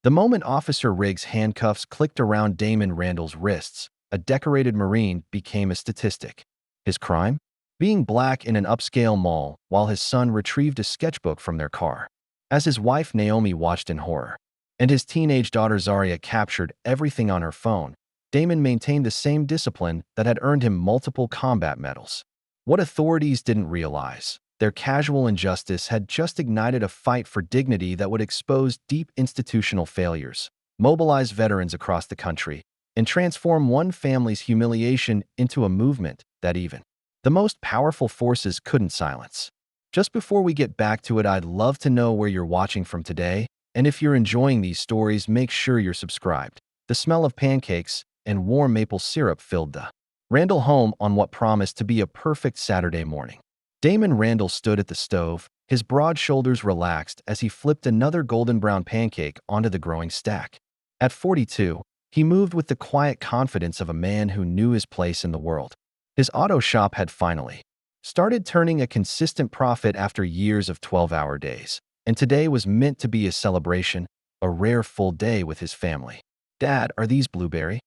The moment Officer Rigg's handcuffs clicked around Damon Randall's wrists, a decorated Marine became a statistic. His crime? Being black in an upscale mall while his son retrieved a sketchbook from their car. As his wife Naomi watched in horror, and his teenage daughter Zaria captured everything on her phone, Damon maintained the same discipline that had earned him multiple combat medals. What authorities didn't realize, their casual injustice had just ignited a fight for dignity that would expose deep institutional failures, mobilize veterans across the country, and transform one family's humiliation into a movement that even the most powerful forces couldn't silence. Just before we get back to it, I'd love to know where you're watching from today, and if you're enjoying these stories, make sure you're subscribed. The smell of pancakes and warm maple syrup filled the Randall home on what promised to be a perfect Saturday morning. Damon Randall stood at the stove, his broad shoulders relaxed as he flipped another golden brown pancake onto the growing stack. At 42, he moved with the quiet confidence of a man who knew his place in the world. His auto shop had finally started turning a consistent profit after years of 12-hour days, and today was meant to be a celebration, a rare full day with his family. "Dad, are these blueberry?"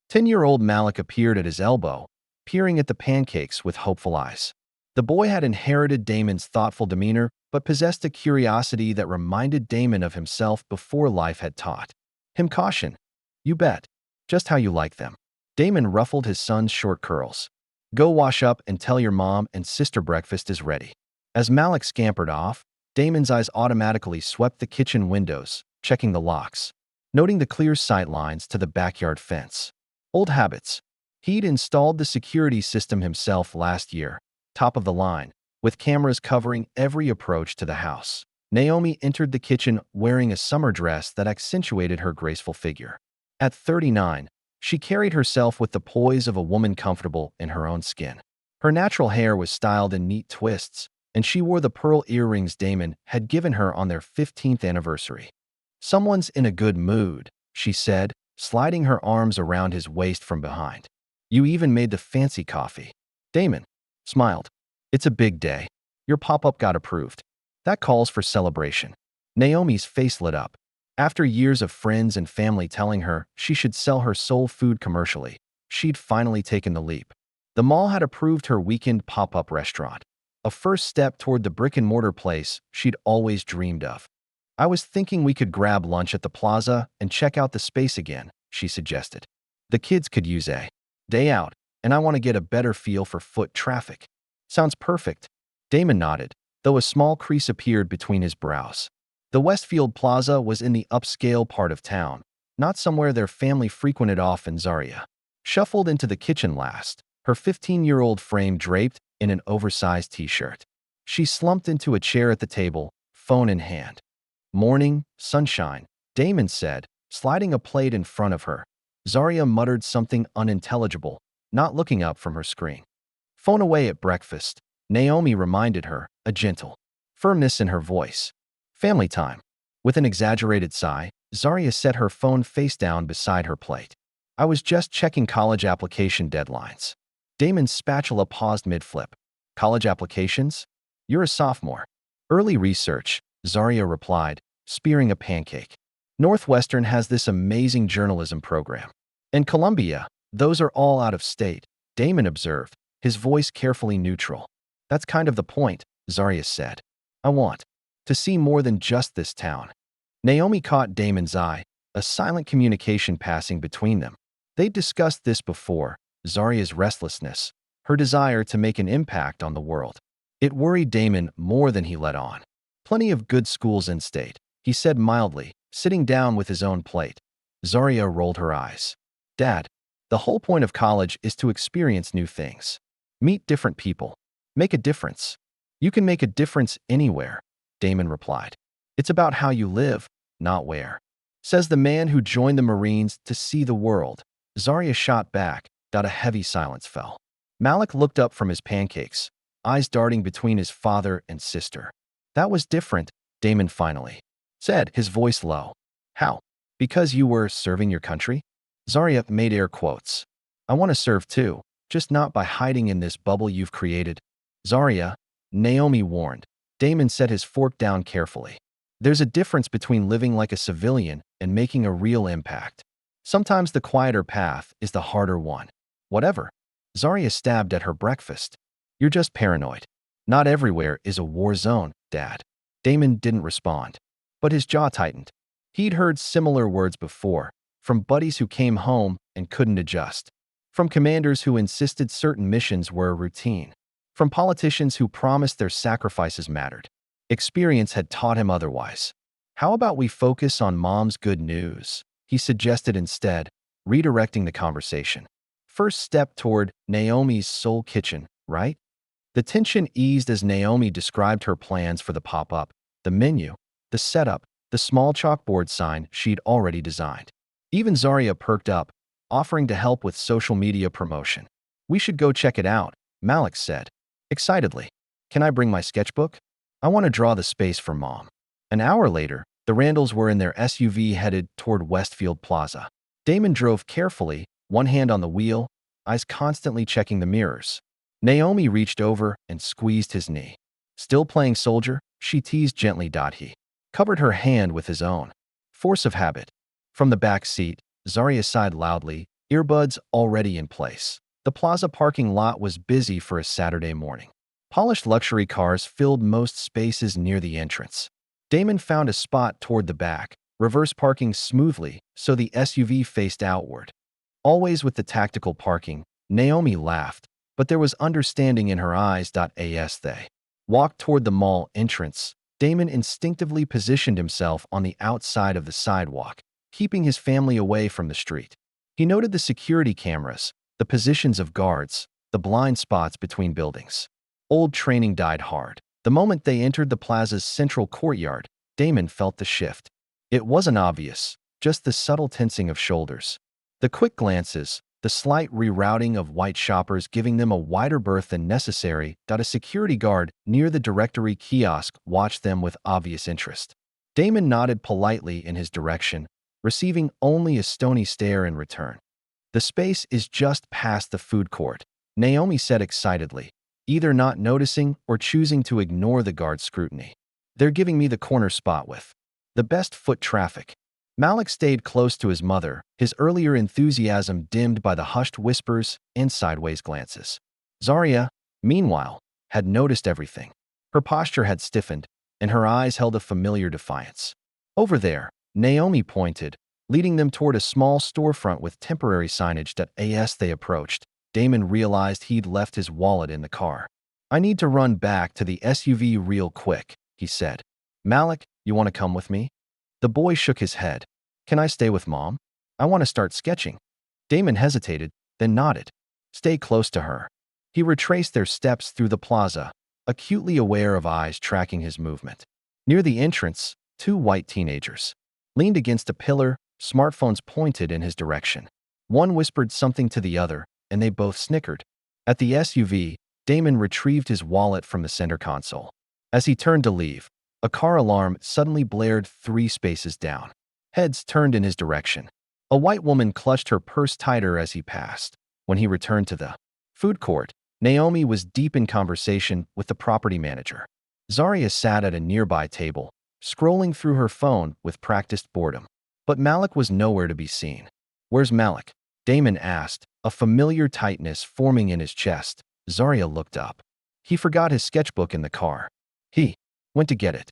10-year-old Malik appeared at his elbow, peering at the pancakes with hopeful eyes. The boy had inherited Damon's thoughtful demeanor, but possessed a curiosity that reminded Damon of himself before life had taught him caution. "You bet. Just how you like them." Damon ruffled his son's short curls. "Go wash up and tell your mom and sister breakfast is ready." As Malik scampered off, Damon's eyes automatically swept the kitchen windows, checking the locks, noting the clear sight lines to the backyard fence. Old habits. He'd installed the security system himself last year, top of the line, with cameras covering every approach to the house. Naomi entered the kitchen wearing a summer dress that accentuated her graceful figure. At 39, she carried herself with the poise of a woman comfortable in her own skin. Her natural hair was styled in neat twists, and she wore the pearl earrings Damon had given her on their 15th anniversary. "Someone's in a good mood," she said, sliding her arms around his waist from behind. "You even made the fancy coffee." Damon smiled. "It's a big day. Your pop-up got approved. That calls for celebration." Naomi's face lit up. After years of friends and family telling her she should sell her soul food commercially, she'd finally taken the leap. The mall had approved her weekend pop-up restaurant, a first step toward the brick-and-mortar place she'd always dreamed of. "I was thinking we could grab lunch at the plaza and check out the space again," she suggested. "The kids could use a day out, and I want to get a better feel for foot traffic." "Sounds perfect." Damon nodded, though a small crease appeared between his brows. The Westfield Plaza was in the upscale part of town, not somewhere their family frequented often. Zaria shuffled into the kitchen last, her 15-year-old frame draped in an oversized t-shirt. She slumped into a chair at the table, phone in hand. "Morning, sunshine," Damon said, sliding a plate in front of her. Zaria muttered something unintelligible, not looking up from her screen. "Phone away at breakfast," Naomi reminded her, a gentle firmness in her voice. "Family time." With an exaggerated sigh, Zaria set her phone face down beside her plate. "I was just checking college application deadlines." Damon's spatula paused mid-flip. "College applications? You're a sophomore." "Early research," Zaria replied, spearing a pancake. "Northwestern has this amazing journalism program. And Columbia, those are all out of state," Damon observed, his voice carefully neutral. "That's kind of the point," Zaria said. "I want to see more than just this town." Naomi caught Damon's eye, a silent communication passing between them. They'd discussed this before, Zaria's restlessness, her desire to make an impact on the world. It worried Damon more than he let on. "Plenty of good schools in state," he said mildly, sitting down with his own plate. Zaria rolled her eyes. "Dad, the whole point of college is to experience new things. Meet different people. Make a difference." "You can make a difference anywhere," Damon replied. "It's about how you live, not where," says the man who joined the Marines to see the world. Zaria shot back, a heavy silence fell. Malik looked up from his pancakes, eyes darting between his father and sister. "That was different," Damon finally said, his voice low. "How?" "Because you were serving your country?" Zaria made air quotes. "I want to serve too, just not by hiding in this bubble you've created." "Zaria," Naomi warned. Damon set his fork down carefully. There's a difference between living like a civilian and making a real impact. Sometimes the quieter path is the harder one. Whatever. Zaria stabbed at her breakfast. You're just paranoid. Not everywhere is a war zone, Dad. Damon didn't respond, but his jaw tightened. He'd heard similar words before, from buddies who came home and couldn't adjust, from commanders who insisted certain missions were routine, from politicians who promised their sacrifices mattered. Experience had taught him otherwise. How about we focus on Mom's good news? He suggested instead, redirecting the conversation. First step toward Naomi's soul kitchen, right? The tension eased as Naomi described her plans for the pop-up, the menu, the setup, the small chalkboard sign she'd already designed. Even Zaria perked up, offering to help with social media promotion. We should go check it out, Malik said, excitedly. Can I bring my sketchbook? I want to draw the space for Mom. An hour later, the Randalls were in their SUV headed toward Westfield Plaza. Damon drove carefully, one hand on the wheel, eyes constantly checking the mirrors. Naomi reached over and squeezed his knee. Still playing soldier? She teased gently. He covered her hand with his own. Force of habit. From the back seat, Zaria sighed loudly, earbuds already in place. The plaza parking lot was busy for a Saturday morning. Polished luxury cars filled most spaces near the entrance. Damon found a spot toward the back, reverse parking smoothly so the SUV faced outward. Always with the tactical parking, Naomi laughed, but there was understanding in her eyes. As they walked toward the mall entrance, Damon instinctively positioned himself on the outside of the sidewalk, keeping his family away from the street. He noted the security cameras, the positions of guards, the blind spots between buildings. Old training died hard. The moment they entered the plaza's central courtyard, Damon felt the shift. It wasn't obvious, just the subtle tensing of shoulders. The quick glances, the slight rerouting of white shoppers giving them a wider berth than necessary. A security guard near the directory kiosk watched them with obvious interest. Damon nodded politely in his direction, receiving only a stony stare in return. The space is just past the food court, Naomi said excitedly, either not noticing or choosing to ignore the guard's scrutiny. They're giving me the corner spot with the best foot traffic. Malik stayed close to his mother, his earlier enthusiasm dimmed by the hushed whispers and sideways glances. Zaria, meanwhile, had noticed everything. Her posture had stiffened, and her eyes held a familiar defiance. Over there, Naomi pointed, leading them toward a small storefront with temporary signage. As they approached, Damon realized he'd left his wallet in the car. I need to run back to the SUV real quick, he said. Malik, you want to come with me? The boy shook his head. Can I stay with Mom? I want to start sketching. Damon hesitated, then nodded. Stay close to her. He retraced their steps through the plaza, acutely aware of eyes tracking his movement. Near the entrance, two white teenagers leaned against a pillar, smartphones pointed in his direction. One whispered something to the other, and they both snickered. At the SUV, Damon retrieved his wallet from the center console. As he turned to leave, a car alarm suddenly blared 3 spaces down. Heads turned in his direction. A white woman clutched her purse tighter as he passed. When he returned to the food court, Naomi was deep in conversation with the property manager. Zaria sat at a nearby table, scrolling through her phone with practiced boredom. But Malik was nowhere to be seen. Where's Malik? Damon asked, a familiar tightness forming in his chest. Zaria looked up. He forgot his sketchbook in the car. He went to get it.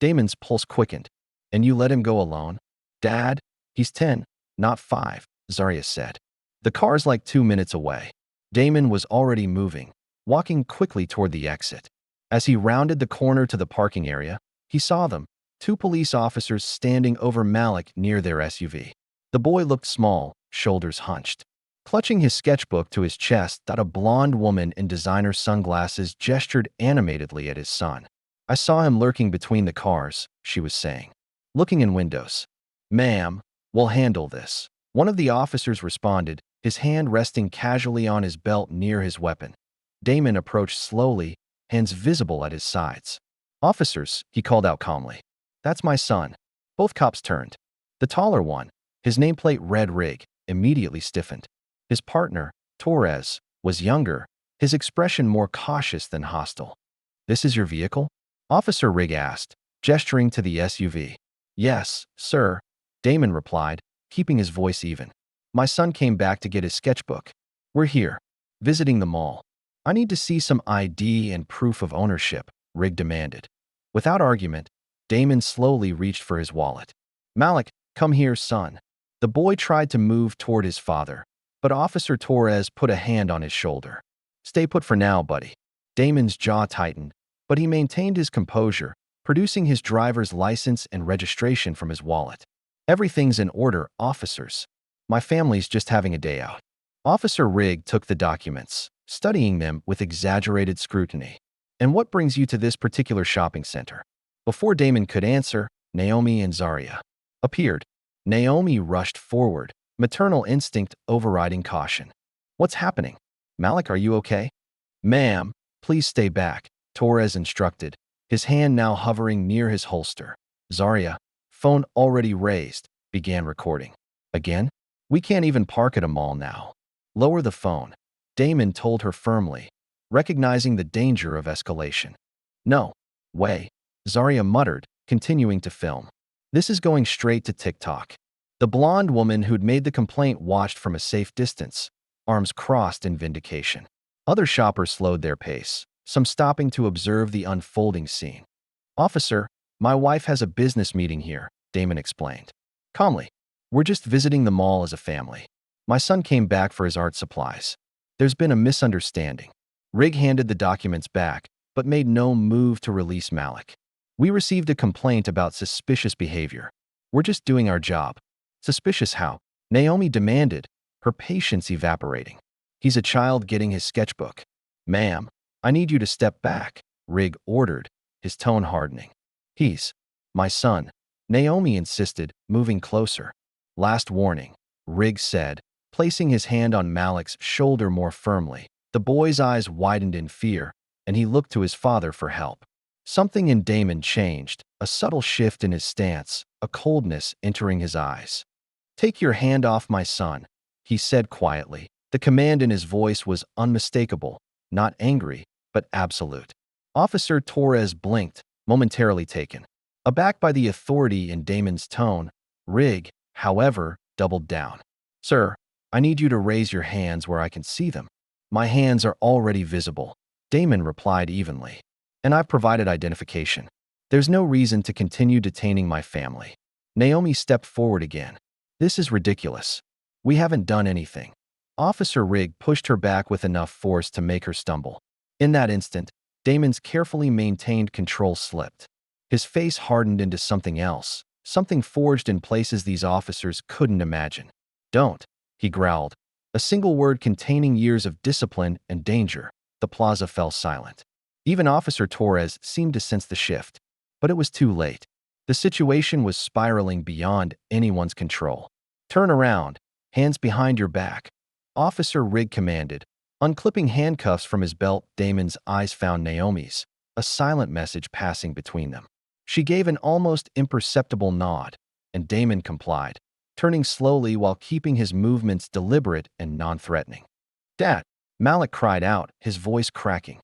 Damon's pulse quickened. And you let him go alone? Dad, he's 10, not 5, Zaria said. The car's like 2 minutes away. Damon was already moving, walking quickly toward the exit. As he rounded the corner to the parking area, he saw them, 2 police officers standing over Malik near their SUV. The boy looked small, shoulders hunched. Clutching his sketchbook to his chest, a blonde woman in designer sunglasses gestured animatedly at his son. I saw him lurking between the cars, she was saying. Looking in windows. Ma'am, we'll handle this. One of the officers responded, his hand resting casually on his belt near his weapon. Damon approached slowly, hands visible at his sides. Officers, he called out calmly. That's my son. Both cops turned. The taller one, his nameplate read Rigg, immediately stiffened. His partner, Torres, was younger, his expression more cautious than hostile. This is your vehicle? Officer Rigg asked, gesturing to the SUV. Yes, sir, Damon replied, keeping his voice even. My son came back to get his sketchbook. We're here, visiting the mall. I need to see some ID and proof of ownership, Rigg demanded. Without argument, Damon slowly reached for his wallet. Malik, come here, son. The boy tried to move toward his father, but Officer Torres put a hand on his shoulder. Stay put for now, buddy. Damon's jaw tightened, but he maintained his composure, producing his driver's license and registration from his wallet. Everything's in order, officers. My family's just having a day out. Officer Rigg took the documents, studying them with exaggerated scrutiny. And what brings you to this particular shopping center? Before Damon could answer, Naomi and Zaria appeared. Naomi rushed forward, maternal instinct overriding caution. What's happening? Malik, are you okay? Ma'am, please stay back, Torres instructed, his hand now hovering near his holster. Zaria, phone already raised, began recording. Again? We can't even park at a mall now. Lower the phone, Damon told her firmly, recognizing the danger of escalation. No way, Zaria muttered, continuing to film. This is going straight to TikTok. The blonde woman who'd made the complaint watched from a safe distance, arms crossed in vindication. Other shoppers slowed their pace, some stopping to observe the unfolding scene. Officer, my wife has a business meeting here, Damon explained. Calmly, we're just visiting the mall as a family. My son came back for his art supplies. There's been a misunderstanding. Rigg handed the documents back, but made no move to release Malik. We received a complaint about suspicious behavior. We're just doing our job. Suspicious how? Naomi demanded, her patience evaporating. He's a child getting his sketchbook. Ma'am, I need you to step back, Rigg ordered, his tone hardening. He's my son, Naomi insisted, moving closer. Last warning, Rigg said, placing his hand on Malik's shoulder more firmly. The boy's eyes widened in fear, and he looked to his father for help. Something in Damon changed, a subtle shift in his stance, a coldness entering his eyes. Take your hand off my son, he said quietly. The command in his voice was unmistakable, not angry, but absolute. Officer Torres blinked, momentarily taken. Aback by the authority in Damon's tone, Rigg, however, doubled down. Sir, I need you to raise your hands where I can see them. My hands are already visible, Damon replied evenly. And I've provided identification. There's no reason to continue detaining my family. Naomi stepped forward again. This is ridiculous. We haven't done anything. Officer Rigg pushed her back with enough force to make her stumble. In that instant, Damon's carefully maintained control slipped. His face hardened into something else, something forged in places these officers couldn't imagine. Don't, he growled. A single word containing years of discipline and danger. The plaza fell silent. Even Officer Torres seemed to sense the shift. But it was too late. The situation was spiraling beyond anyone's control. Turn around, hands behind your back, Officer Rigg commanded. Unclipping handcuffs from his belt, Damon's eyes found Naomi's, a silent message passing between them. She gave an almost imperceptible nod, and Damon complied, turning slowly while keeping his movements deliberate and non-threatening. Dad, Malik cried out, his voice cracking.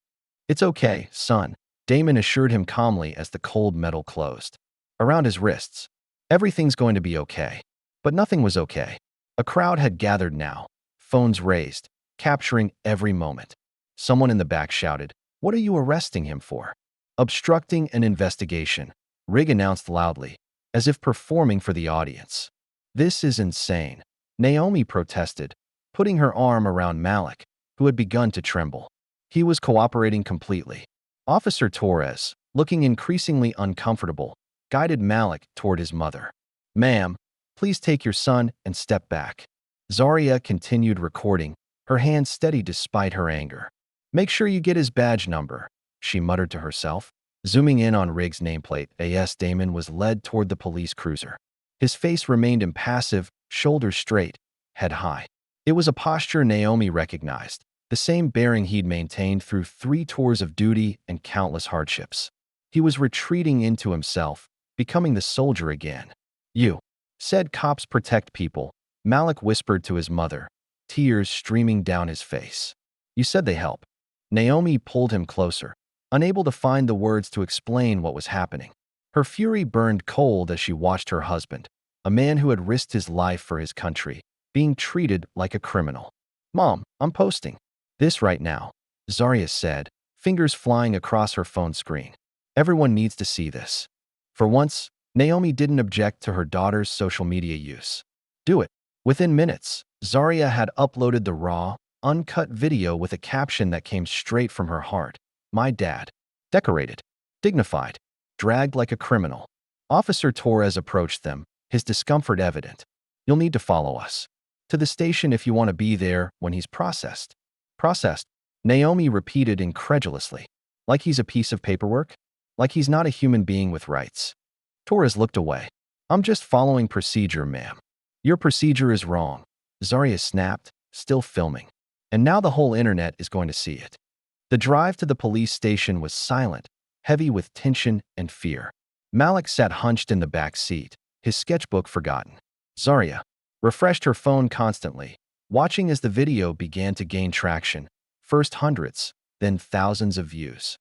It's okay, son, Damon assured him calmly as the cold metal closed around his wrists. Everything's going to be okay. But nothing was okay. A crowd had gathered now, phones raised, capturing every moment. Someone in the back shouted, "What are you arresting him for?" "Obstructing an investigation," Rigg announced loudly, as if performing for the audience. "This is insane," Naomi protested, putting her arm around Malik, who had begun to tremble. He was cooperating completely. Officer Torres, looking increasingly uncomfortable, guided Malik toward his mother. "Ma'am, please take your son and step back." Zaria continued recording, her hand steady despite her anger. "Make sure you get his badge number," she muttered to herself. Zooming in on Rigg's nameplate, A.S. Damon was led toward the police cruiser. His face remained impassive, shoulders straight, head high. It was a posture Naomi recognized, the same bearing he'd maintained through 3 tours of duty and countless hardships. He was retreating into himself, becoming the soldier again. "You said cops protect people," Malik whispered to his mother, tears streaming down his face. "You said they help." Naomi pulled him closer, unable to find the words to explain what was happening. Her fury burned cold as she watched her husband, a man who had risked his life for his country, being treated like a criminal. "Mom, I'm posting this right now," Zaria said, fingers flying across her phone screen. "Everyone needs to see this." For once, Naomi didn't object to her daughter's social media use. "Do it." Within minutes, Zaria had uploaded the raw, uncut video with a caption that came straight from her heart. "My dad. Decorated. Dignified. Dragged like a criminal." Officer Torres approached them, his discomfort evident. "You'll need to follow us to the station if you want to be there when he's processed." "Processed?" Naomi repeated incredulously. "Like he's a piece of paperwork? Like he's not a human being with rights?" Torres looked away. "I'm just following procedure, ma'am." "Your procedure is wrong," Zaria snapped, still filming. "And now the whole internet is going to see it." The drive to the police station was silent, heavy with tension and fear. Malik sat hunched in the back seat, his sketchbook forgotten. Zaria refreshed her phone constantly, watching as the video began to gain traction, first hundreds, then thousands of views.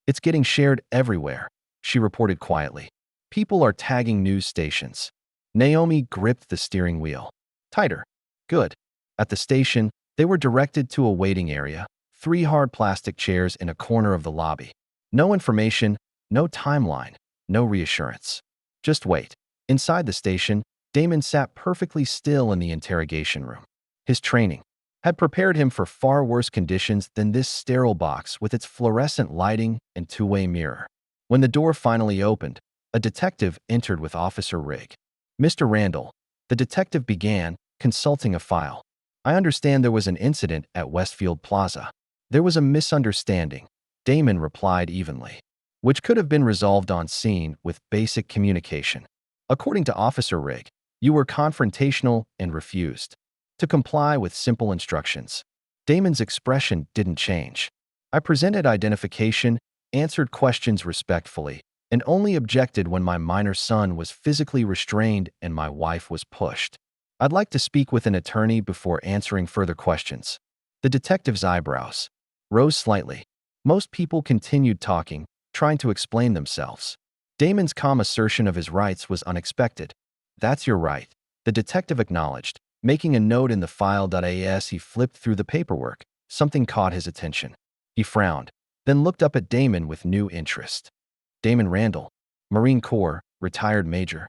"It's getting shared everywhere," she reported quietly. "People are tagging news stations." Naomi gripped the steering wheel. "Tighter." "Good." At the station, they were directed to a waiting area, 3 hard plastic chairs in a corner of the lobby. No information, no timeline, no reassurance. Just wait. Inside the station, Damon sat perfectly still in the interrogation room. His training had prepared him for far worse conditions than this sterile box with its fluorescent lighting and two-way mirror. When the door finally opened, a detective entered with Officer Rigg. "Mr. Randall," the detective began, consulting a file. "I understand there was an incident at Westfield Plaza." "There was a misunderstanding," Damon replied evenly, "which could have been resolved on scene with basic communication. According to Officer Rigg, you were confrontational and refused to comply with simple instructions." Damon's expression didn't change. "I presented identification, answered questions respectfully, and only objected when my minor son was physically restrained and my wife was pushed. I'd like to speak with an attorney before answering further questions." The detective's eyebrows rose slightly. Most people continued talking, trying to explain themselves. Damon's calm assertion of his rights was unexpected. "That's your right," the detective acknowledged, making a note in the file. As he flipped through the paperwork, something caught his attention. He frowned, then looked up at Damon with new interest. "Damon Randall, Marine Corps, retired major?"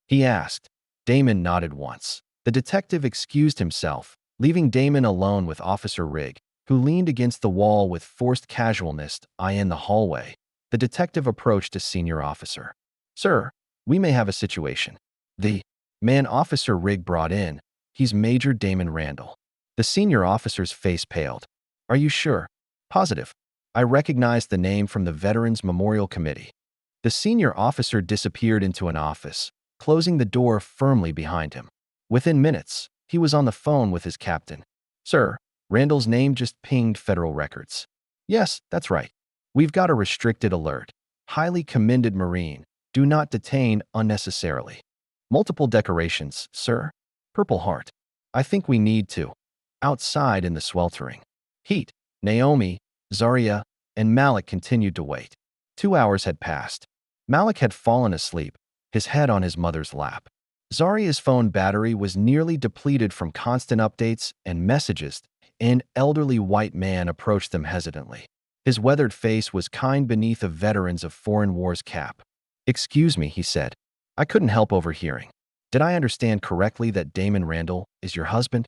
he asked. Damon nodded once. The detective excused himself, leaving Damon alone with Officer Rigg, who leaned against the wall with forced casualness. In the hallway, the detective approached a senior officer. "Sir, we may have a situation." The man Officer Rigg brought in, "He's Major Damon Randall." The senior officer's face paled. "Are you sure?" "Positive. I recognized the name from the Veterans Memorial Committee." The senior officer disappeared into an office, closing the door firmly behind him. Within minutes, he was on the phone with his captain. "Sir, Randall's name just pinged federal records." "Yes, that's right. We've got a restricted alert. Highly commended Marine. Do not detain unnecessarily. Multiple decorations, sir. Purple Heart. I think we need to." Outside in the sweltering heat, Naomi, Zaria, and Malik continued to wait. 2 hours had passed. Malik had fallen asleep, his head on his mother's lap. Zaria's phone battery was nearly depleted from constant updates and messages. An elderly white man approached them hesitantly. His weathered face was kind beneath a veterans of foreign wars cap. "Excuse me," he said. "I couldn't help overhearing. Did I understand correctly that Damon Randall is your husband?"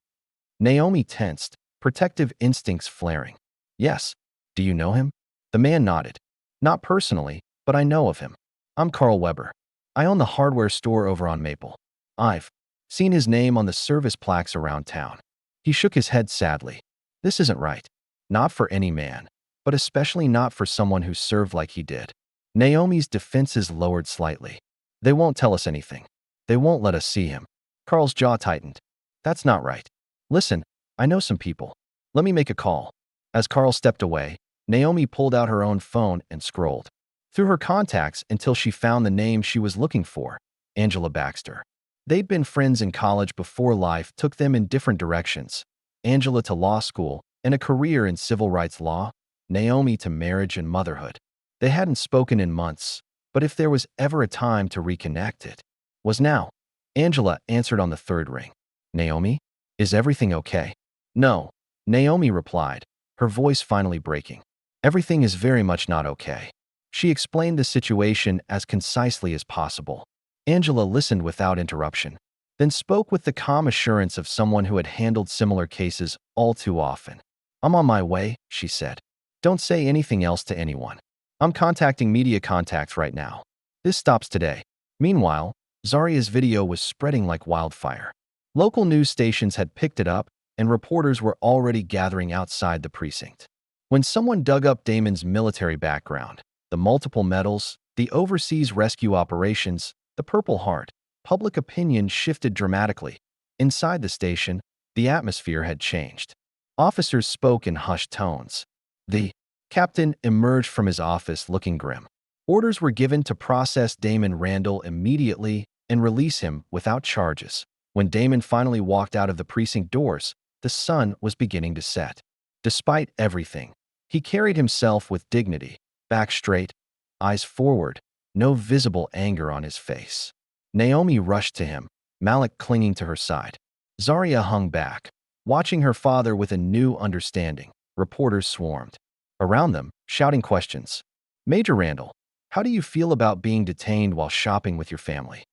Naomi tensed, protective instincts flaring. "Yes. Do you know him?" The man nodded. "Not personally, but I know of him. I'm Carl Weber. I own the hardware store over on Maple. I've seen his name on the service plaques around town." He shook his head sadly. "This isn't right. Not for any man, but especially not for someone who served like he did." Naomi's defenses lowered slightly. "They won't tell us anything. They won't let us see him." Carl's jaw tightened. "That's not right. Listen, I know some people. Let me make a call." As Carl stepped away, Naomi pulled out her own phone and scrolled through her contacts until she found the name she was looking for, Angela Baxter. They'd been friends in college before life took them in different directions. Angela to law school and a career in civil rights law, Naomi to marriage and motherhood. They hadn't spoken in months, But if there was ever a time to reconnect, it was now. Angela answered on the third ring. Naomi, is everything okay? No, Naomi replied, her voice finally breaking. Everything is very much not okay. She explained the situation as concisely as possible. Angela listened without interruption, then spoke with the calm assurance of someone who had handled similar cases all too often. I'm on my way, she said. Don't say anything else to anyone. I'm contacting media contacts right now. This stops today. Meanwhile, Zaria's video was spreading like wildfire. Local news stations had picked it up, and reporters were already gathering outside the precinct. When someone dug up Damon's military background, the multiple medals, the overseas rescue operations, the Purple Heart, public opinion shifted dramatically. Inside the station, the atmosphere had changed. Officers spoke in hushed tones. The captain emerged from his office looking grim. Orders were given to process Damon Randall immediately and release him without charges. When Damon finally walked out of the precinct doors, the sun was beginning to set. Despite everything, he carried himself with dignity, back straight, eyes forward, no visible anger on his face. Naomi rushed to him, Malik clinging to her side. Zaria hung back, watching her father with a new understanding. Reporters swarmed around them, shouting questions. Major Randall, how do you feel about being detained while shopping with your family?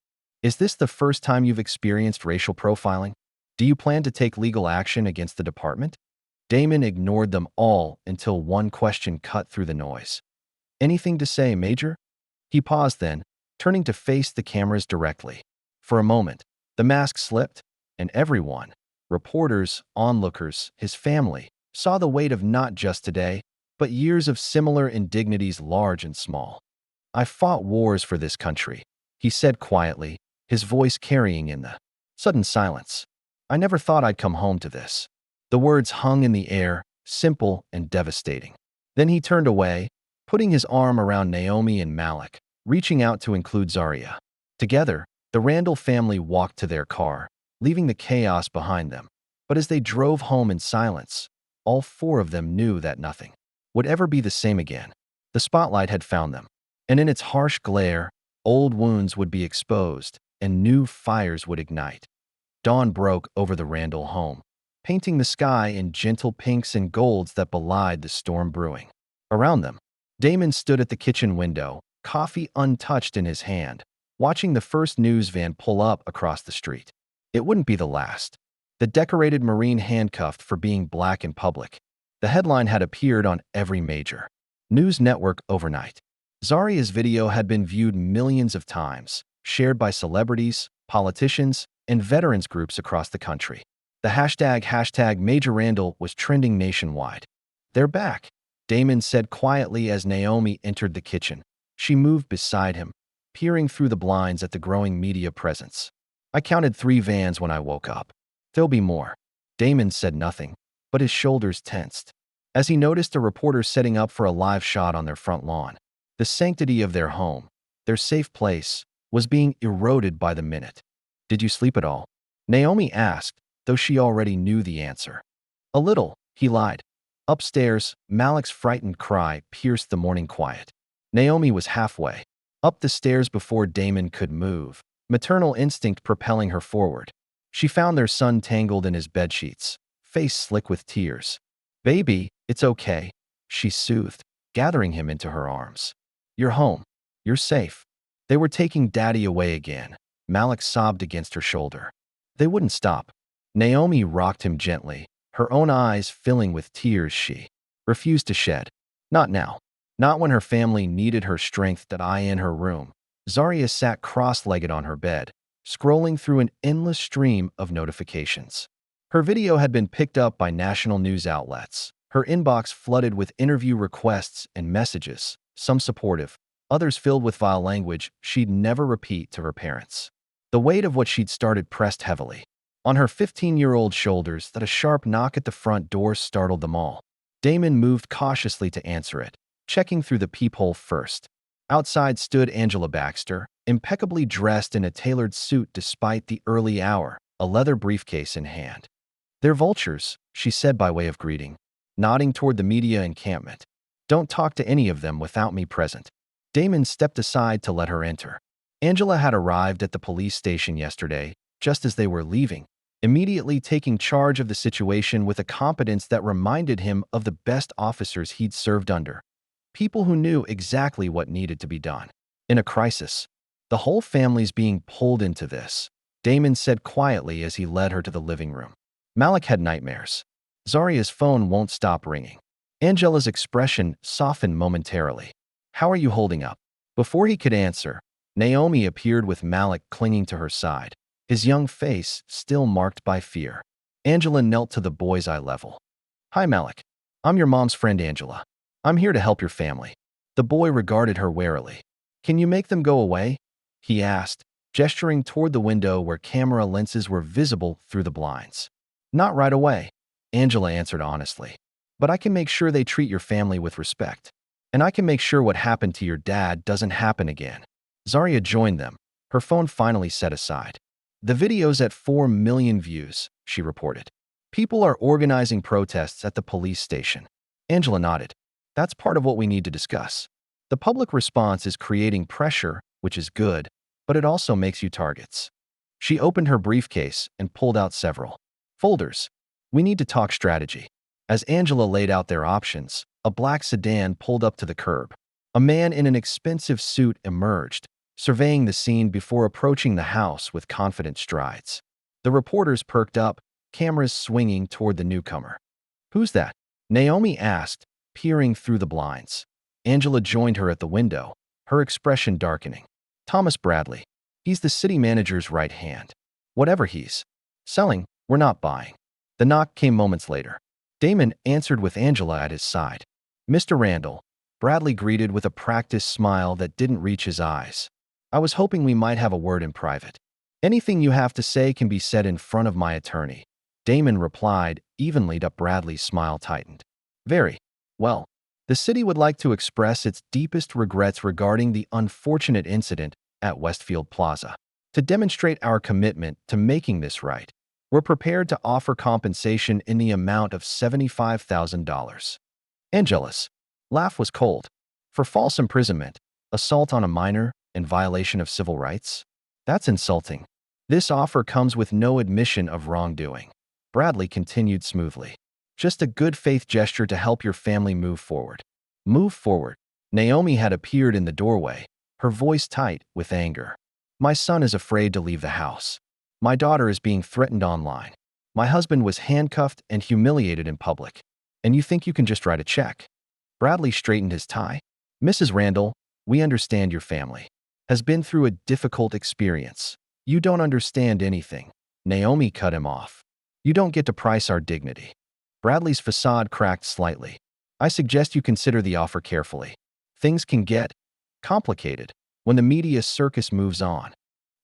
Is this the first time you've experienced racial profiling? Do you plan to take legal action against the department? Damon ignored them all until one question cut through the noise. Anything to say, Major? He paused then, turning to face the cameras directly. For a moment, the mask slipped, and everyone, reporters, onlookers, his family, saw the weight of not just today, but years of similar indignities large and small. I fought wars for this country, he said quietly, his voice carrying in the sudden silence. I never thought I'd come home to this. The words hung in the air, simple and devastating. Then he turned away, putting his arm around Naomi and Malik, reaching out to include Zaria. Together, the Randall family walked to their car, leaving the chaos behind them. But as they drove home in silence, all four of them knew that nothing would ever be the same again. The spotlight had found them, and in its harsh glare, old wounds would be exposed and new fires would ignite. Dawn broke over the Randall home, painting the sky in gentle pinks and golds that belied the storm brewing. Around them, Damon stood at the kitchen window, coffee untouched in his hand, watching the first news van pull up across the street. It wouldn't be the last. The decorated Marine handcuffed for being black in public. The headline had appeared on every major news network overnight. Zaria's video had been viewed millions of times, shared by celebrities, politicians, and veterans groups across the country. The hashtag Major Randall was trending nationwide. They're back, Damon said quietly as Naomi entered the kitchen. She moved beside him, peering through the blinds at the growing media presence. I counted 3 vans when I woke up. There'll be more. Damon said nothing, but his shoulders tensed as he noticed a reporter setting up for a live shot on their front lawn. The sanctity of their home, their safe place, was being eroded by the minute. Did you sleep at all? Naomi asked, though she already knew the answer. A little, he lied. Upstairs, Malik's frightened cry pierced the morning quiet. Naomi was halfway up the stairs before Damon could move, maternal instinct propelling her forward. She found their son tangled in his bedsheets, face slick with tears. Baby, it's okay, she soothed, gathering him into her arms. You're home. You're safe. They were taking Daddy away again. Malik sobbed against her shoulder. They wouldn't stop. Naomi rocked him gently, her own eyes filling with tears she refused to shed. Not now. Not when her family needed her strength to lie in her room. Zaria sat cross-legged on her bed, scrolling through an endless stream of notifications. Her video had been picked up by national news outlets, her inbox flooded with interview requests and messages, some supportive, others filled with vile language she'd never repeat to her parents. The weight of what she'd started pressed heavily on her 15-year-old shoulders that a sharp knock at the front door startled them all. Damon moved cautiously to answer it, checking through the peephole first. Outside stood Angela Baxter, impeccably dressed in a tailored suit despite the early hour, a leather briefcase in hand. They're vultures, she said by way of greeting, nodding toward the media encampment. Don't talk to any of them without me present. Damon stepped aside to let her enter. Angela had arrived at the police station yesterday, just as they were leaving, immediately taking charge of the situation with a competence that reminded him of the best officers he'd served under. People who knew exactly what needed to be done. In a crisis, the whole family's being pulled into this, Damon said quietly as he led her to the living room. Malik had nightmares. Zaria's phone won't stop ringing. Angela's expression softened momentarily. How are you holding up? Before he could answer, Naomi appeared with Malik clinging to her side, his young face still marked by fear. Angela knelt to the boy's eye level. Hi, Malik. I'm your mom's friend, Angela. I'm here to help your family. The boy regarded her warily. Can you make them go away? He asked, gesturing toward the window where camera lenses were visible through the blinds. Not right away, Angela answered honestly. But I can make sure they treat your family with respect. And I can make sure what happened to your dad doesn't happen again. Zaria joined them, her phone finally set aside. The video's at 4 million views, she reported. People are organizing protests at the police station. Angela nodded. That's part of what we need to discuss. The public response is creating pressure, which is good, but it also makes you targets. She opened her briefcase and pulled out several folders. We need to talk strategy. As Angela laid out their options, a black sedan pulled up to the curb. A man in an expensive suit emerged, surveying the scene before approaching the house with confident strides. The reporters perked up, cameras swinging toward the newcomer. Who's that? Naomi asked, peering through the blinds. Angela joined her at the window, her expression darkening. Thomas Bradley. He's the city manager's right hand. Whatever he's selling, we're not buying. The knock came moments later. Damon answered with Angela at his side. Mr. Randall, Bradley greeted with a practiced smile that didn't reach his eyes. I was hoping we might have a word in private. Anything you have to say can be said in front of my attorney. Damon replied, evenly to Bradley's smile tightened. Very well. The city would like to express its deepest regrets regarding the unfortunate incident at Westfield Plaza. To demonstrate our commitment to making this right, we're prepared to offer compensation in the amount of $75,000. Angela's laugh was cold. For false imprisonment, assault on a minor, and violation of civil rights? That's insulting. This offer comes with no admission of wrongdoing. Bradley continued smoothly. Just a good faith gesture to help your family move forward. Move forward. Naomi had appeared in the doorway, her voice tight with anger. My son is afraid to leave the house. My daughter is being threatened online. My husband was handcuffed and humiliated in public. And you think you can just write a check? Bradley straightened his tie. Mrs. Randall, we understand your family has been through a difficult experience. You don't understand anything. Naomi cut him off. You don't get to price our dignity. Bradley's facade cracked slightly. I suggest you consider the offer carefully. Things can get complicated when the media circus moves on.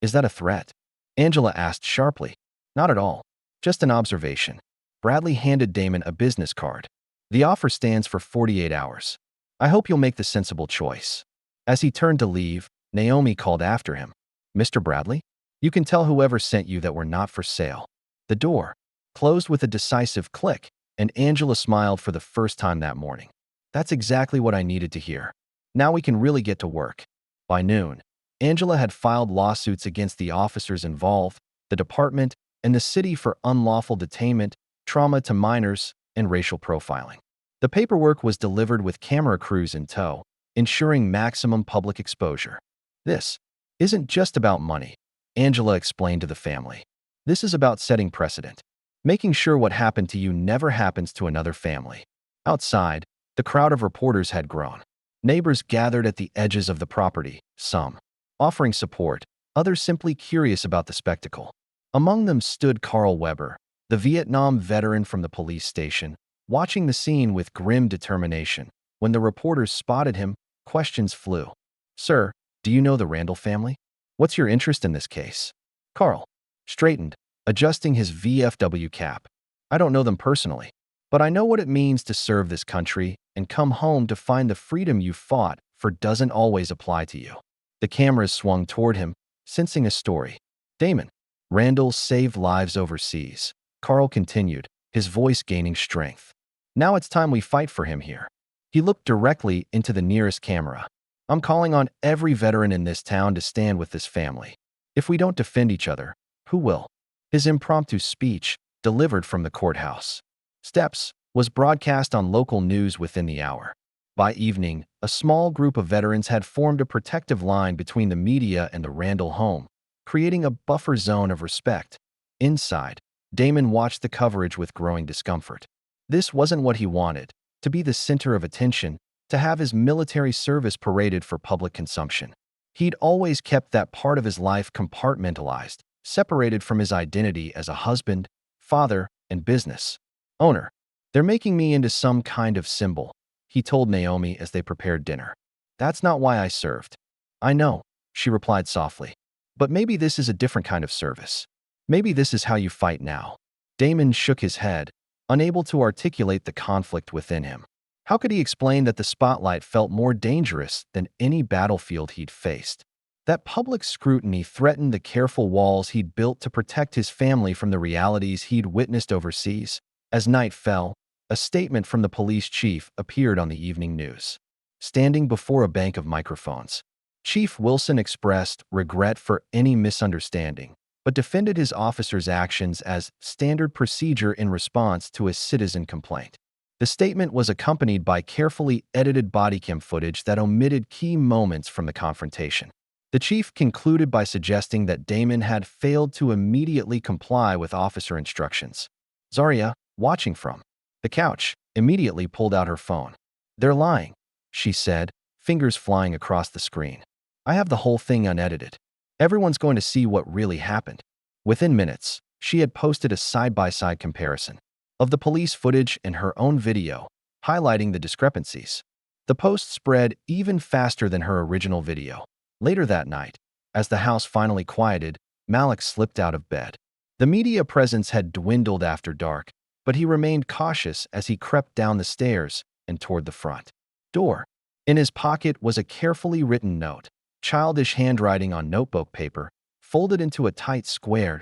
Is that a threat? Angela asked sharply. Not at all. Just an observation. Bradley handed Damon a business card. The offer stands for 48 hours. I hope you'll make the sensible choice. As he turned to leave, Naomi called after him. Mr. Bradley? You can tell whoever sent you that we're not for sale. The door closed with a decisive click, and Angela smiled for the first time that morning. That's exactly what I needed to hear. Now we can really get to work. By noon, Angela had filed lawsuits against the officers involved, the department, and the city for unlawful detainment, trauma to minors, and racial profiling. The paperwork was delivered with camera crews in tow, ensuring maximum public exposure. This isn't just about money, Angela explained to the family. This is about setting precedent, making sure what happened to you never happens to another family. Outside, the crowd of reporters had grown. Neighbors gathered at the edges of the property, some offering support, others simply curious about the spectacle. Among them stood Carl Weber, the Vietnam veteran from the police station, watching the scene with grim determination. When the reporters spotted him, questions flew. Sir, do you know the Randall family? What's your interest in this case? Carl straightened, adjusting his VFW cap. I don't know them personally, but I know what it means to serve this country and come home to find the freedom you fought for doesn't always apply to you. The cameras swung toward him, sensing a story. Damon Randall saved lives overseas. Carl continued, his voice gaining strength. Now it's time we fight for him here. He looked directly into the nearest camera. I'm calling on every veteran in this town to stand with this family. If we don't defend each other, who will? His impromptu speech, delivered from the courthouse steps, was broadcast on local news within the hour. By evening, a small group of veterans had formed a protective line between the media and the Randall home, creating a buffer zone of respect. Inside, Damon watched the coverage with growing discomfort. This wasn't what he wanted, to be the center of attention, to have his military service paraded for public consumption. He'd always kept that part of his life compartmentalized, separated from his identity as a husband, father, and business owner. They're making me into some kind of symbol, he told Naomi as they prepared dinner. That's not why I served. I know, she replied softly. But maybe this is a different kind of service. Maybe this is how you fight now. Damon shook his head, unable to articulate the conflict within him. How could he explain that the spotlight felt more dangerous than any battlefield he'd faced? That public scrutiny threatened the careful walls he'd built to protect his family from the realities he'd witnessed overseas. As night fell, a statement from the police chief appeared on the evening news. Standing before a bank of microphones, Chief Wilson expressed regret for any misunderstanding, but defended his officer's actions as standard procedure in response to a citizen complaint. The statement was accompanied by carefully edited bodycam footage that omitted key moments from the confrontation. The chief concluded by suggesting that Damon had failed to immediately comply with officer instructions. Zaria, watching from the couch, immediately pulled out her phone. "They're lying," she said, fingers flying across the screen. "I have the whole thing unedited. Everyone's going to see what really happened." Within minutes, she had posted a side-by-side comparison of the police footage and her own video, highlighting the discrepancies. The post spread even faster than her original video. Later that night, as the house finally quieted, Malik slipped out of bed. The media presence had dwindled after dark, but he remained cautious as he crept down the stairs and toward the front door. In his pocket was a carefully written note, childish handwriting on notebook paper, folded into a tight square.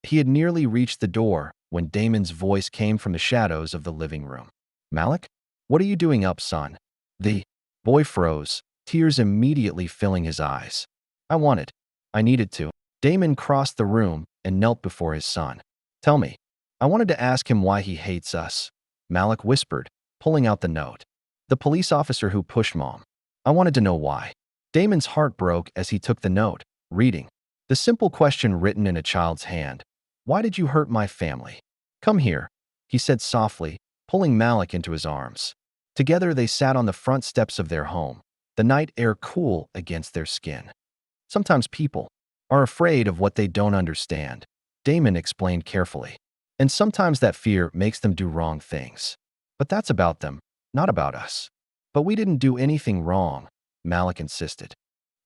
He had nearly reached the door when Damon's voice came from the shadows of the living room. "Malik? What are you doing up, son?" The boy froze, tears immediately filling his eyes. I needed to." Damon crossed the room and knelt before his son. "Tell me." "I wanted to ask him why he hates us," Malik whispered, pulling out the note. "The police officer who pushed Mom. I wanted to know why." Damon's heart broke as he took the note, reading. The simple question written in a child's hand. "Why did you hurt my family?" "Come here," he said softly, pulling Malik into his arms. Together they sat on the front steps of their home, the night air cool against their skin. "Sometimes people are afraid of what they don't understand," Damon explained carefully. "And sometimes that fear makes them do wrong things. But that's about them, not about us." "But we didn't do anything wrong," Malik insisted.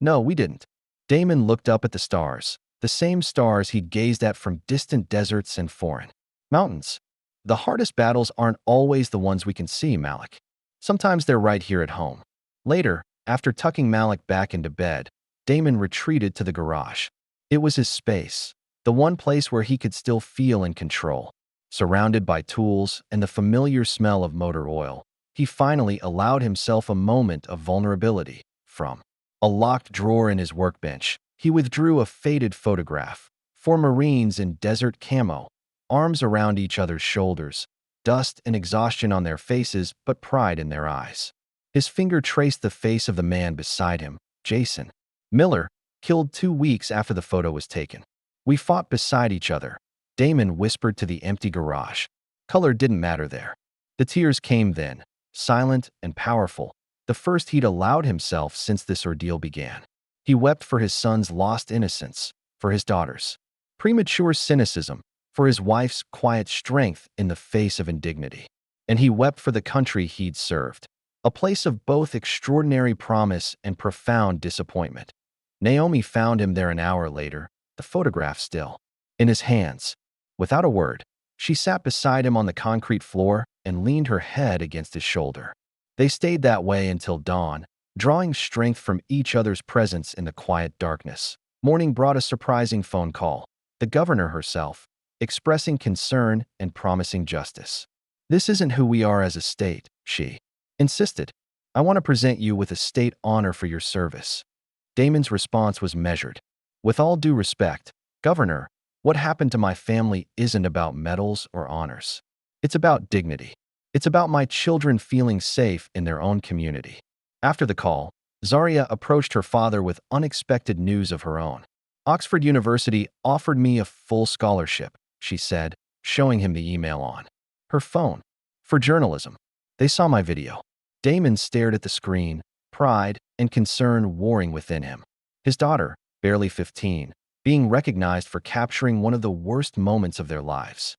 "No, we didn't." Damon looked up at the stars, the same stars he'd gazed at from distant deserts and foreign mountains. "The hardest battles aren't always the ones we can see, Malik. Sometimes they're right here at home." Later, after tucking Malik back into bed, Damon retreated to the garage. It was his space, the one place where he could still feel in control. Surrounded by tools and the familiar smell of motor oil, he finally allowed himself a moment of vulnerability. From a locked drawer in his workbench, he withdrew a faded photograph. Four Marines in desert camo, arms around each other's shoulders, dust and exhaustion on their faces, but pride in their eyes. His finger traced the face of the man beside him, Jason Miller, killed 2 weeks after the photo was taken. "We fought beside each other," Damon whispered to the empty garage. Color didn't matter there. The tears came then, silent and powerful, the first he'd allowed himself since this ordeal began. He wept for his son's lost innocence, for his daughter's premature cynicism, for his wife's quiet strength in the face of indignity. And he wept for the country he'd served, a place of both extraordinary promise and profound disappointment. Naomi found him there an hour later, the photograph still in his hands. Without a word, she sat beside him on the concrete floor and leaned her head against his shoulder. They stayed that way until dawn, drawing strength from each other's presence in the quiet darkness. Morning brought a surprising phone call. The governor herself, expressing concern and promising justice. "This isn't who we are as a state," she insisted. I want to present you with a state honor for your service. Damon's response was measured. With all due respect, Governor, what happened to my family isn't about medals or honors. It's about dignity. It's about my children feeling safe in their own community. After the call, Zaria approached her father with unexpected news of her own. Oxford University offered me a full scholarship, she said, showing him the email on her phone. For journalism. They saw my video. Damon stared at the screen, pride and concern warring within him. His daughter, barely 15, being recognized for capturing one of the worst moments of their lives.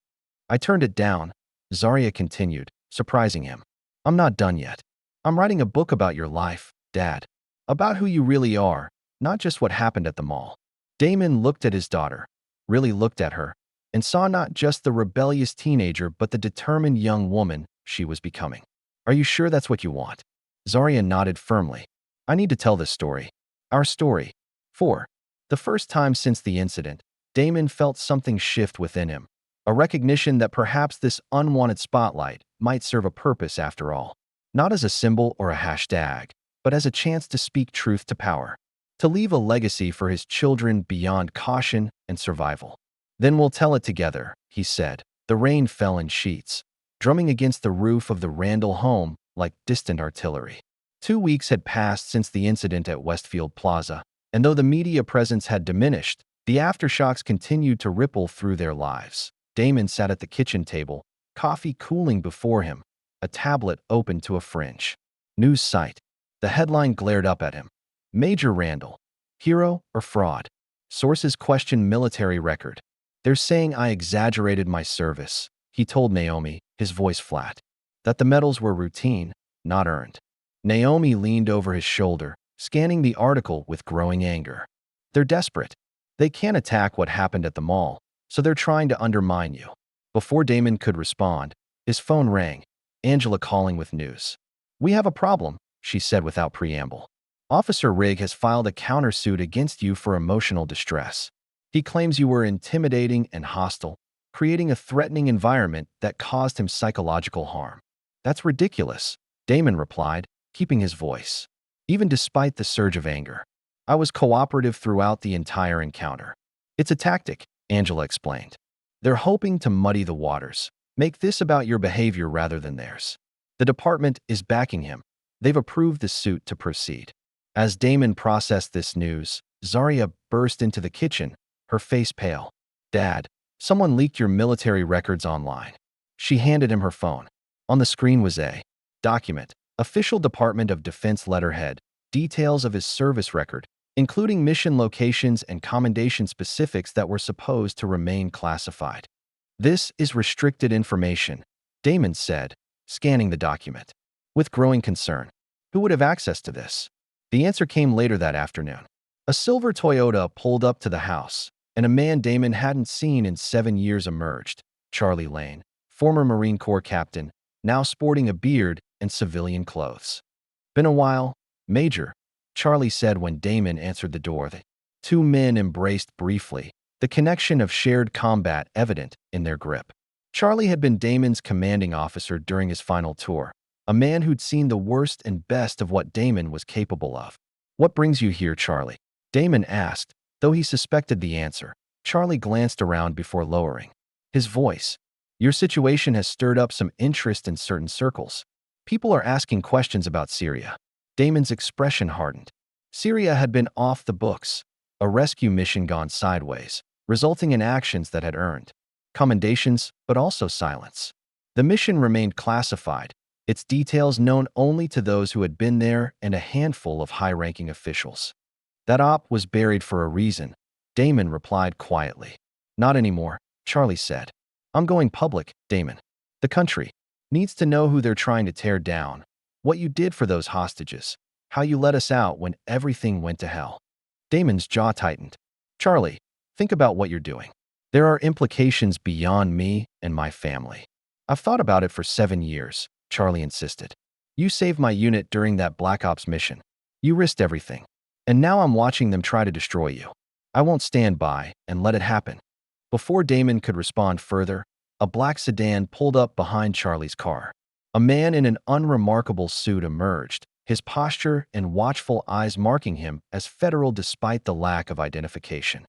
I turned it down, Zaria continued, surprising him. I'm not done yet. I'm writing a book about your life, Dad. About who you really are, not just what happened at the mall. Damon looked at his daughter, really looked at her, and saw not just the rebellious teenager but the determined young woman she was becoming. Are you sure that's what you want? Zaria nodded firmly. I need to tell this story. Our story. 4. The first time since the incident, Damon felt something shift within him. A recognition that perhaps this unwanted spotlight might serve a purpose after all. Not as a symbol or a hashtag, but as a chance to speak truth to power. To leave a legacy for his children beyond caution and survival. Then we'll tell it together, he said. The rain fell in sheets, drumming against the roof of the Randall home like distant artillery. 2 weeks had passed since the incident at Westfield Plaza, and though the media presence had diminished, the aftershocks continued to ripple through their lives. Damon sat at the kitchen table, coffee cooling before him, a tablet open to a fringe news site. The headline glared up at him. Major Randall, hero or fraud? Sources question military record. They're saying I exaggerated my service, he told Naomi, his voice flat. That the medals were routine, not earned. Naomi leaned over his shoulder, scanning the article with growing anger. They're desperate. They can't attack what happened at the mall, so they're trying to undermine you. Before Damon could respond, his phone rang, Angela calling with news. We have a problem, she said without preamble. Officer Rigg has filed a countersuit against you for emotional distress. He claims you were intimidating and hostile, creating a threatening environment that caused him psychological harm. That's ridiculous, Damon replied, keeping his voice. Even despite the surge of anger, I was cooperative throughout the entire encounter. It's a tactic, Angela explained. They're hoping to muddy the waters, make this about your behavior rather than theirs. The department is backing him. They've approved the suit to proceed. As Damon processed this news, Zaria burst into the kitchen, her face pale. Dad, someone leaked your military records online. She handed him her phone. On the screen was a document, official Department of Defense letterhead, details of his service record, including mission locations and commendation specifics that were supposed to remain classified. This is restricted information, Damon said, scanning the document. With growing concern, who would have access to this? The answer came later that afternoon. A silver Toyota pulled up to the house, and a man Damon hadn't seen in 7 years emerged, Charlie Lane, former Marine Corps captain, now sporting a beard and civilian clothes. Been a while, Major, Charlie said when Damon answered the door. The 2 men embraced briefly, the connection of shared combat evident in their grip. Charlie had been Damon's commanding officer during his final tour, a man who'd seen the worst and best of what Damon was capable of. What brings you here, Charlie? Damon asked, though he suspected the answer. Charlie glanced around before lowering his voice. Your situation has stirred up some interest in certain circles. People are asking questions about Syria. Damon's expression hardened. Syria had been off the books, a rescue mission gone sideways, resulting in actions that had earned commendations but also silence. The mission remained classified, its details known only to those who had been there and a handful of high-ranking officials. That op was buried for a reason, Damon replied quietly. Not anymore, Charlie said. I'm going public, Damon. The country needs to know who they're trying to tear down, what you did for those hostages, how you let us out when everything went to hell. Damon's jaw tightened. Charlie, think about what you're doing. There are implications beyond me and my family. I've thought about it for 7 years, Charlie insisted. You saved my unit during that Black Ops mission. You risked everything. And now I'm watching them try to destroy you. I won't stand by and let it happen. Before Damon could respond further, a black sedan pulled up behind Charlie's car. A man in an unremarkable suit emerged, his posture and watchful eyes marking him as federal despite the lack of identification.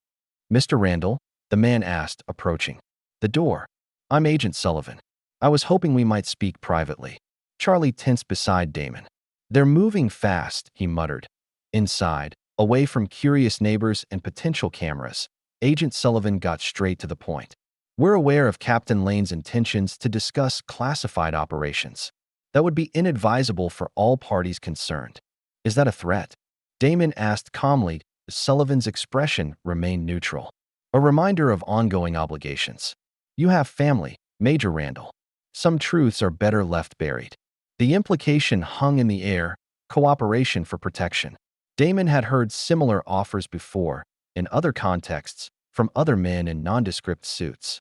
"Mr. Randall?" the man asked, approaching the door. "I'm Agent Sullivan. I was hoping we might speak privately." Charlie tensed beside Damon. "They're moving fast," he muttered. Inside, away from curious neighbors and potential cameras, Agent Sullivan got straight to the point. "We're aware of Captain Lane's intentions to discuss classified operations. That would be inadvisable for all parties concerned." "Is that a threat?" Damon asked calmly. Sullivan's expression remained neutral. "A reminder of ongoing obligations. You have family, Major Randall. Some truths are better left buried." The implication hung in the air: cooperation for protection. Damon had heard similar offers before, in other contexts, from other men in nondescript suits.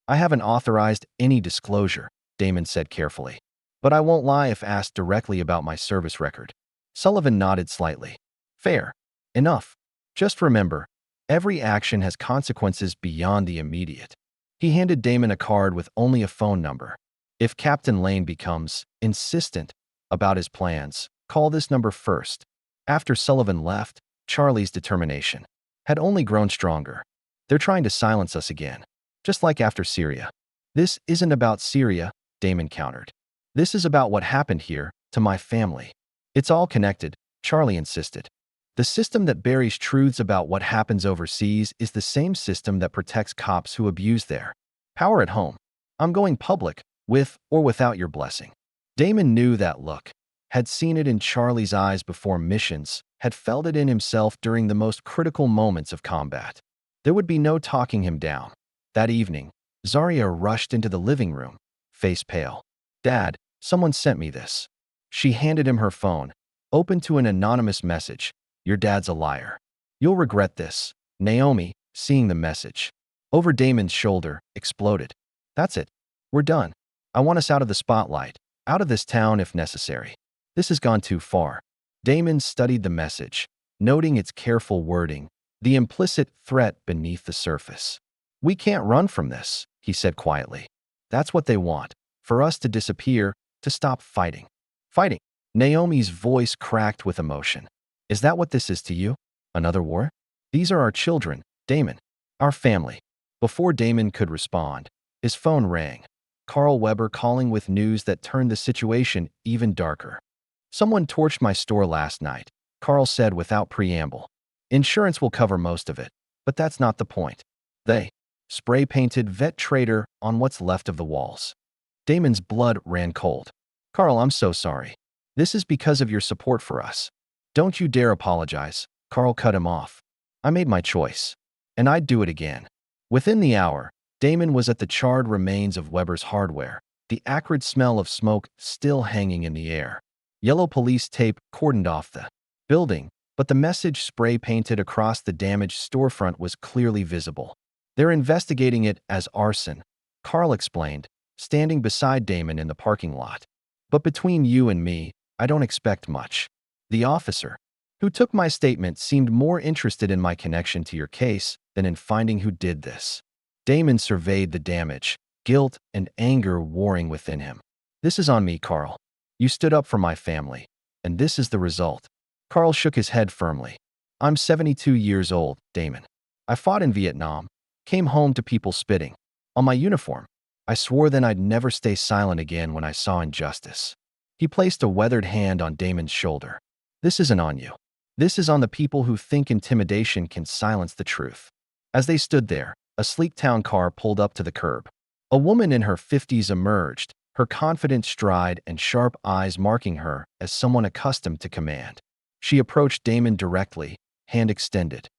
"I haven't authorized any disclosure," Damon said carefully. "But I won't lie if asked directly about my service record." Sullivan nodded slightly. "Fair enough. Just remember, every action has consequences beyond the immediate." He handed Damon a card with only a phone number. "If Captain Lane becomes insistent about his plans, call this number first." After Sullivan left, Charlie's determination had only grown stronger. "They're trying to silence us again, just like after Syria." "This isn't about Syria," Damon countered. "This is about what happened here to my family." "It's all connected," Charlie insisted. "The system that buries truths about what happens overseas is the same system that protects cops who abuse their power at home. I'm going public, with or without your blessing." Damon knew that look, had seen it in Charlie's eyes before missions, had felt it in himself during the most critical moments of combat. There would be no talking him down. That evening, Zaria rushed into the living room, face pale. "Dad, someone sent me this." She handed him her phone, open to an anonymous message. "Your dad's a liar. You'll regret this." Naomi, seeing the message, over Damon's shoulder, exploded. "That's it. We're done. I want us out of the spotlight, out of this town if necessary. This has gone too far." Damon studied the message, noting its careful wording, the implicit threat beneath the surface. "We can't run from this," he said quietly. "That's what they want, for us to disappear, to stop fighting." "Fighting?" Naomi's voice cracked with emotion. "Is that what this is to you? Another war? These are our children, Damon. Our family." Before Damon could respond, his phone rang. Carl Weber calling with news that turned the situation even darker. "Someone torched my store last night," Carl said without preamble. "Insurance will cover most of it, but that's not the point. They spray-painted Vet Trader on what's left of the walls." Damon's blood ran cold. "Carl, I'm so sorry. This is because of your support for us." "Don't you dare apologize," Carl cut him off. "I made my choice, and I'd do it again." Within the hour, Damon was at the charred remains of Weber's hardware, the acrid smell of smoke still hanging in the air. Yellow police tape cordoned off the building, but the message spray-painted across the damaged storefront was clearly visible. "They're investigating it as arson," Carl explained, standing beside Damon in the parking lot. "But between you and me, I don't expect much." The officer who took my statement seemed more interested in my connection to your case than in finding who did this. Damon surveyed the damage, guilt and anger warring within him. "This is on me, Carl. You stood up for my family, and this is the result." Carl shook his head firmly. "I'm 72 years old, Damon. I fought in Vietnam, came home to people spitting on my uniform. I swore then I'd never stay silent again when I saw injustice." He placed a weathered hand on Damon's shoulder. "This isn't on you. This is on the people who think intimidation can silence the truth." As they stood there, a sleek town car pulled up to the curb. A woman in her 50s emerged, her confident stride and sharp eyes marking her as someone accustomed to command. She approached Damon directly, hand extended.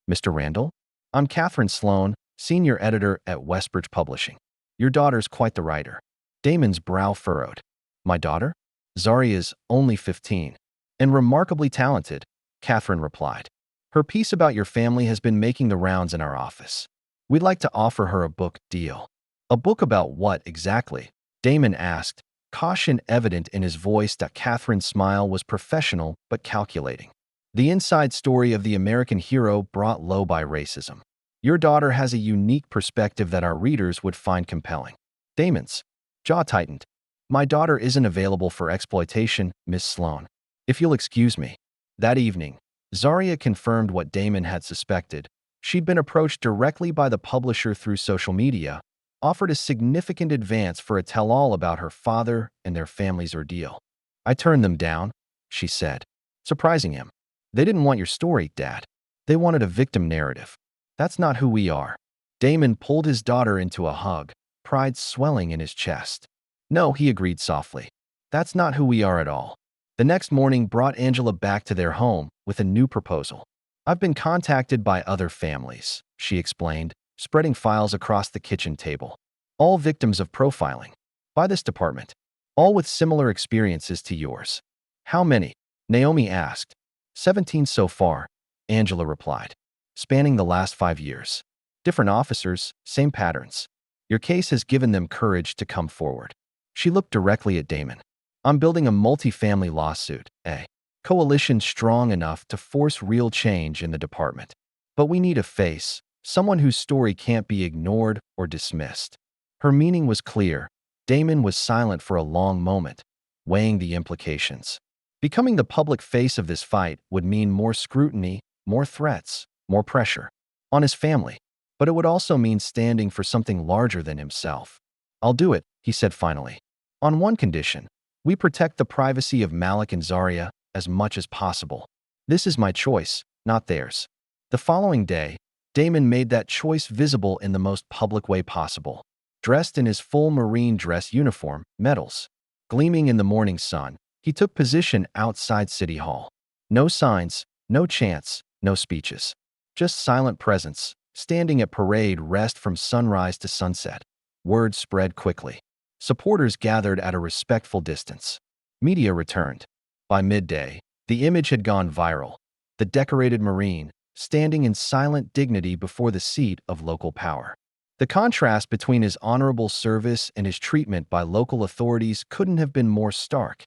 "Mr. Randall? I'm Catherine Sloan, senior editor at Westbridge Publishing. Your daughter's quite the writer." Damon's brow furrowed. "My daughter? Zaria's only 15. And remarkably talented," Catherine replied. "Her piece about your family has been making the rounds in our office. We'd like to offer her a book deal." "A book about what exactly?" Damon asked, caution evident in his voice. That Catherine's smile was professional but calculating. "The inside story of the American hero brought low by racism. Your daughter has a unique perspective that our readers would find compelling." Damon's jaw tightened. "My daughter isn't available for exploitation, Miss Sloan." If you'll excuse me. That evening, Zaria confirmed what Damon had suspected. She'd been approached directly by the publisher through social media, offered a significant advance for a tell-all about her father and their family's ordeal. I turned them down, she said, surprising him. They didn't want your story, Dad. They wanted a victim narrative. That's not who we are. Damon pulled his daughter into a hug, pride swelling in his chest. No, he agreed softly. That's not who we are at all. The next morning brought Angela back to their home with a new proposal. I've been contacted by other families, she explained, spreading files across the kitchen table. All victims of profiling. By this department. All with similar experiences to yours. How many? Naomi asked. 17 so far, Angela replied. Spanning the last 5 years. Different officers, same patterns. Your case has given them courage to come forward. She looked directly at Damon. I'm building a multi-family lawsuit, a coalition strong enough to force real change in the department. But we need a face, someone whose story can't be ignored or dismissed. Her meaning was clear. Damon was silent for a long moment, weighing the implications. Becoming the public face of this fight would mean more scrutiny, more threats, more pressure on his family. But it would also mean standing for something larger than himself. I'll do it, he said finally. On one condition. We protect the privacy of Malik and Zaria as much as possible. This is my choice, not theirs. The following day, Damon made that choice visible in the most public way possible. Dressed in his full Marine dress uniform, medals gleaming in the morning sun, he took position outside City Hall. No signs, no chants, no speeches. Just silent presence, standing at parade rest from sunrise to sunset. Word spread quickly. Supporters gathered at a respectful distance. Media returned. By midday, the image had gone viral. The decorated Marine, standing in silent dignity before the seat of local power. The contrast between his honorable service and his treatment by local authorities couldn't have been more stark.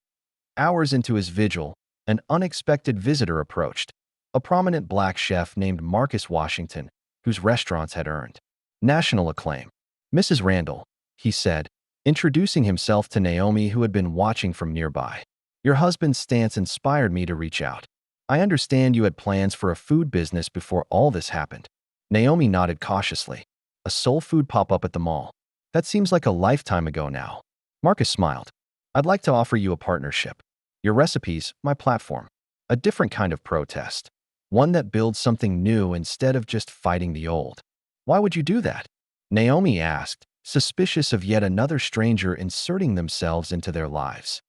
Hours into his vigil, an unexpected visitor approached. A prominent black chef named Marcus Washington, whose restaurants had earned national acclaim. Mrs. Randall, he said, introducing himself to Naomi, who had been watching from nearby. Your husband's stance inspired me to reach out. I understand you had plans for a food business before all this happened. Naomi nodded cautiously. A soul food pop-up at the mall. That seems like a lifetime ago now. Marcus smiled. I'd like to offer you a partnership. Your recipes, my platform. A different kind of protest. One that builds something new instead of just fighting the old. Why would you do that? Naomi asked, suspicious of yet another stranger inserting themselves into their lives.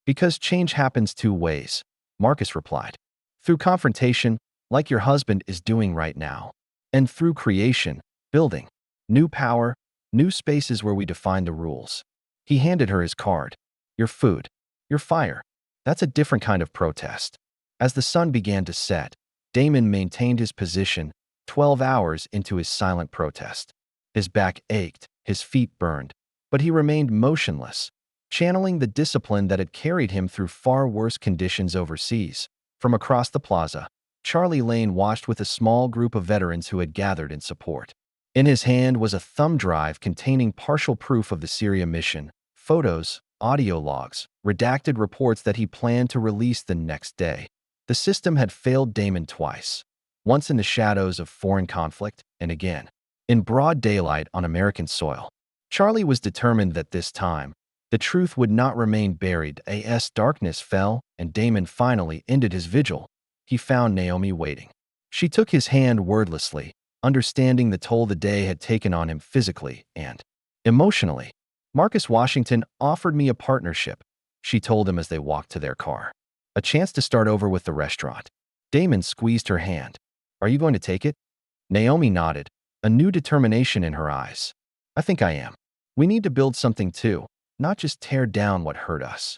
Because change happens 2 ways, Marcus replied. Through confrontation, like your husband is doing right now. And through creation, building. New power, new spaces where we define the rules. He handed her his card. Your food. Your fire. That's a different kind of protest. As the sun began to set, Damon maintained his position 12 hours into his silent protest. His back ached, his feet burned, but he remained motionless, channeling the discipline that had carried him through far worse conditions overseas. From across the plaza, Charlie Lane watched with a small group of veterans who had gathered in support. In his hand was a thumb drive containing partial proof of the Syria mission, photos, audio logs, redacted reports that he planned to release the next day. The system had failed Damon twice, once in the shadows of foreign conflict, and again, in broad daylight on American soil. Charlie was determined that this time, the truth would not remain buried. As darkness fell and Damon finally ended his vigil, he found Naomi waiting. She took his hand wordlessly, understanding the toll the day had taken on him physically and emotionally. Marcus Washington offered me a partnership, she told him as they walked to their car. A chance to start over with the restaurant. Damon squeezed her hand. Are you going to take it? Naomi nodded, a new determination in her eyes. I think I am. We need to build something too, not just tear down what hurt us.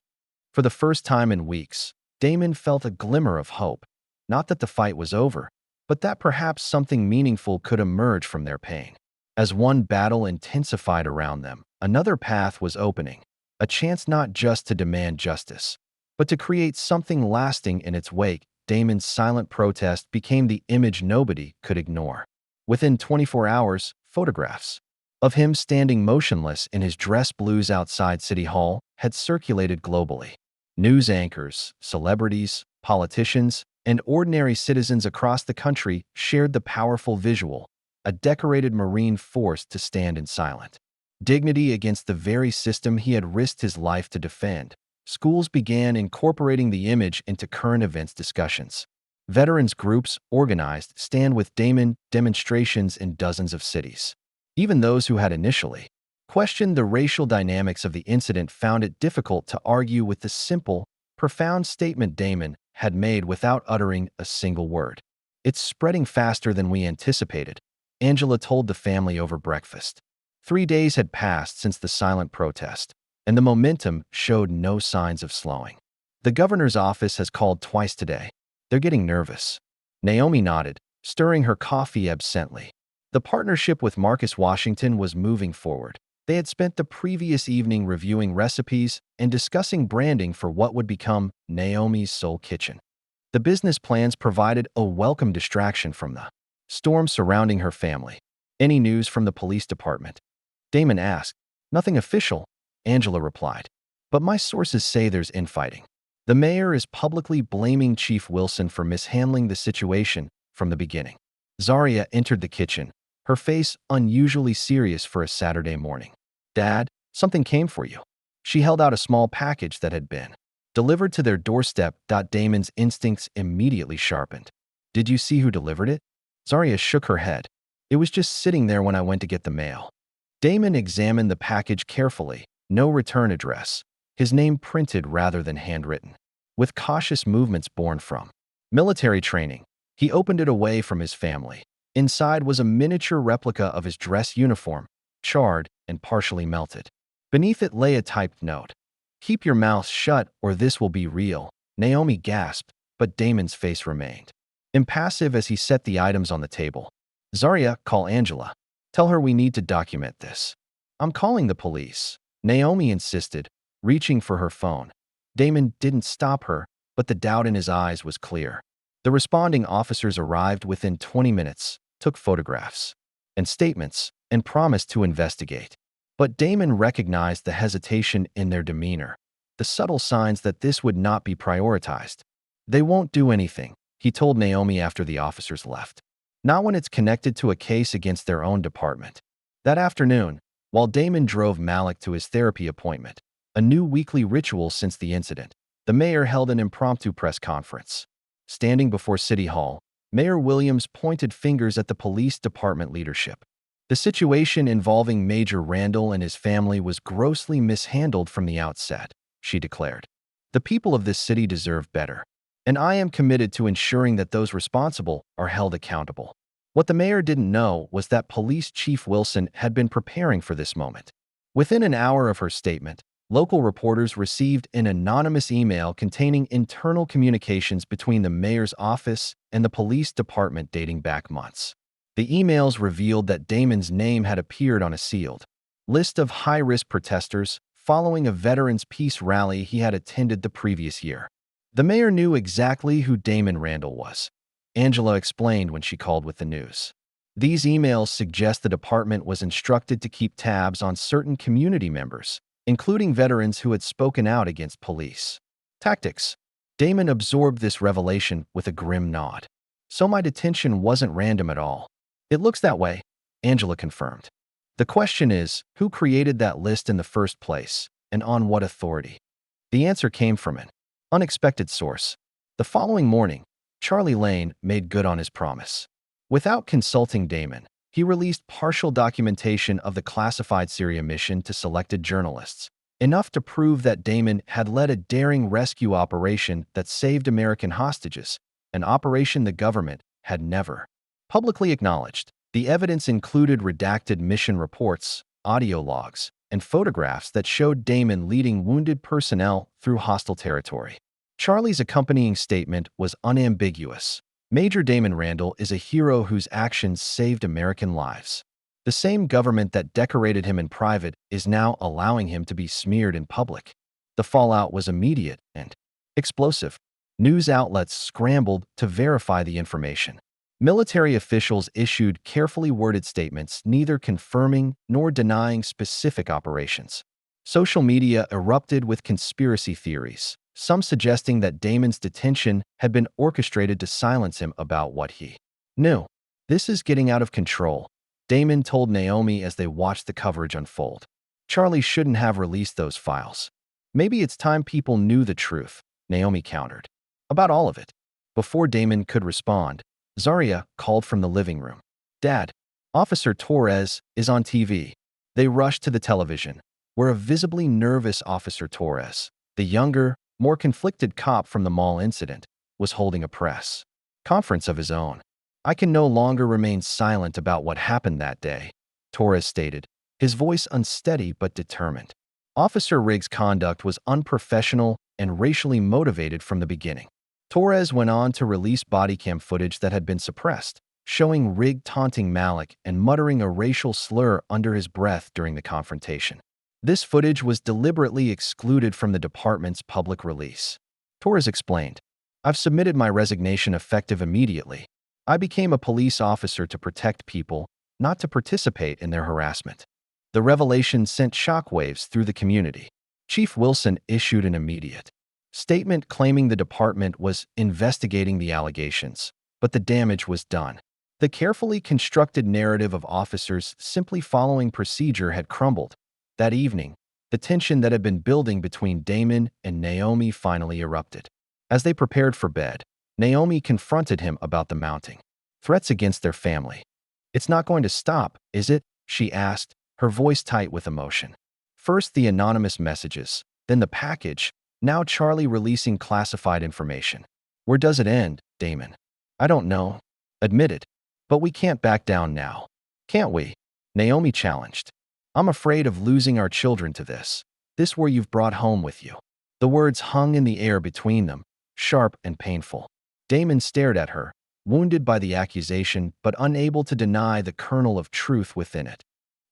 For the first time in weeks, Damon felt a glimmer of hope. Not that the fight was over, but that perhaps something meaningful could emerge from their pain. As one battle intensified around them, another path was opening. A chance not just to demand justice, but to create something lasting in its wake. Damon's silent protest became the image nobody could ignore. Within 24 hours, photographs of him standing motionless in his dress blues outside City Hall had circulated globally. News anchors, celebrities, politicians, and ordinary citizens across the country shared the powerful visual, a decorated Marine forced to stand in silent dignity against the very system he had risked his life to defend. Schools began incorporating the image into current events discussions. Veterans groups organized Stand with Damon demonstrations in dozens of cities. Even those who had initially questioned the racial dynamics of the incident found it difficult to argue with the simple, profound statement Damon had made without uttering a single word. "It's spreading faster than we anticipated," Angela told the family over breakfast. 3 days had passed since the silent protest, and the momentum showed no signs of slowing. "The governor's office has called twice today. They're getting nervous." Naomi nodded, stirring her coffee absently. The partnership with Marcus Washington was moving forward. They had spent the previous evening reviewing recipes and discussing branding for what would become Naomi's Soul Kitchen. The business plans provided a welcome distraction from the storm surrounding her family. "Any news from the police department?" Damon asked. "Nothing official," Angela replied. "But my sources say there's infighting. The mayor is publicly blaming Chief Wilson for mishandling the situation from the beginning." Zaria entered the kitchen, her face unusually serious for a Saturday morning. "Dad, something came for you." She held out a small package that had been delivered to their doorstep. Damon's instincts immediately sharpened. "Did you see who delivered it?" Zaria shook her head. "It was just sitting there when I went to get the mail." Damon examined the package carefully. No return address. His name printed rather than handwritten. With cautious movements born from military training, he opened it away from his family. Inside was a miniature replica of his dress uniform, charred and partially melted. Beneath it lay a typed note. "Keep your mouth shut or this will be real." Naomi gasped, but Damon's face remained impassive as he set the items on the table. "Zaria, call Angela. Tell her we need to document this." "I'm calling the police," Naomi insisted, reaching for her phone. Damon didn't stop her, but the doubt in his eyes was clear. The responding officers arrived within 20 minutes, took photographs and statements, and promised to investigate. But Damon recognized the hesitation in their demeanor, the subtle signs that this would not be prioritized. "They won't do anything," he told Naomi after the officers left. "Not when it's connected to a case against their own department." That afternoon, while Damon drove Malik to his therapy appointment, a new weekly ritual since the incident, the mayor held an impromptu press conference. Standing before City Hall, Mayor Williams pointed fingers at the police department leadership. "The situation involving Major Randall and his family was grossly mishandled from the outset," she declared. "The people of this city deserve better, and I am committed to ensuring that those responsible are held accountable." What the mayor didn't know was that Police Chief Wilson had been preparing for this moment. Within an hour of her statement, local reporters received an anonymous email containing internal communications between the mayor's office and the police department dating back months. The emails revealed that Damon's name had appeared on a sealed list of high-risk protesters following a Veterans Peace rally he had attended the previous year. The mayor knew exactly who Damon Randall was, Angela explained when she called with the news. These emails suggest the department was instructed to keep tabs on certain community members, including veterans who had spoken out against police tactics. Damon absorbed this revelation with a grim nod. "So my detention wasn't random at all." "It looks that way," Angela confirmed. "The question is, who created that list in the first place, and on what authority?" The answer came from an unexpected source. The following morning, Charlie Lane made good on his promise. Without consulting Damon, he released partial documentation of the classified Syria mission to selected journalists, enough to prove that Damon had led a daring rescue operation that saved American hostages, an operation the government had never publicly acknowledged. The evidence included redacted mission reports, audio logs, and photographs that showed Damon leading wounded personnel through hostile territory. Charlie's accompanying statement was unambiguous. Major Damon Randall is a hero whose actions saved American lives. The same government that decorated him in private is now allowing him to be smeared in public. The fallout was immediate and explosive. News outlets scrambled to verify the information. Military officials issued carefully worded statements neither confirming nor denying specific operations. Social media erupted with conspiracy theories, some suggesting that Damon's detention had been orchestrated to silence him about what he knew. "This is getting out of control," Damon told Naomi as they watched the coverage unfold. "Charlie shouldn't have released those files." "Maybe it's time people knew the truth," Naomi countered. "About all of it." Before Damon could respond, Zaria called from the living room. "Dad, Officer Torres is on TV." They rushed to the television, where a visibly nervous Officer Torres, the younger, more conflicted cop from the mall incident, was holding a press conference of his own. "I can no longer remain silent about what happened that day," Torres stated, his voice unsteady but determined. Officer Rigg's conduct was unprofessional and racially motivated from the beginning. Torres went on to release body cam footage that had been suppressed, showing Rigg taunting Malik and muttering a racial slur under his breath during the confrontation. This footage was deliberately excluded from the department's public release. Torres explained, "I've submitted my resignation effective immediately. I became a police officer to protect people, not to participate in their harassment." The revelation sent shockwaves through the community. Chief Wilson issued an immediate statement claiming the department was investigating the allegations, but the damage was done. The carefully constructed narrative of officers simply following procedure had crumbled. That evening, the tension that had been building between Damon and Naomi finally erupted. As they prepared for bed, Naomi confronted him about the mounting threats against their family. "It's not going to stop, is it?" she asked, her voice tight with emotion. First the anonymous messages, then the package, now Charlie releasing classified information. "Where does it end, Damon?" "I don't know," admitted. "But we can't back down now, can't we?" Naomi challenged. "I'm afraid of losing our children to this. This where you've brought home with you." The words hung in the air between them, sharp and painful. Damon stared at her, wounded by the accusation but unable to deny the kernel of truth within it.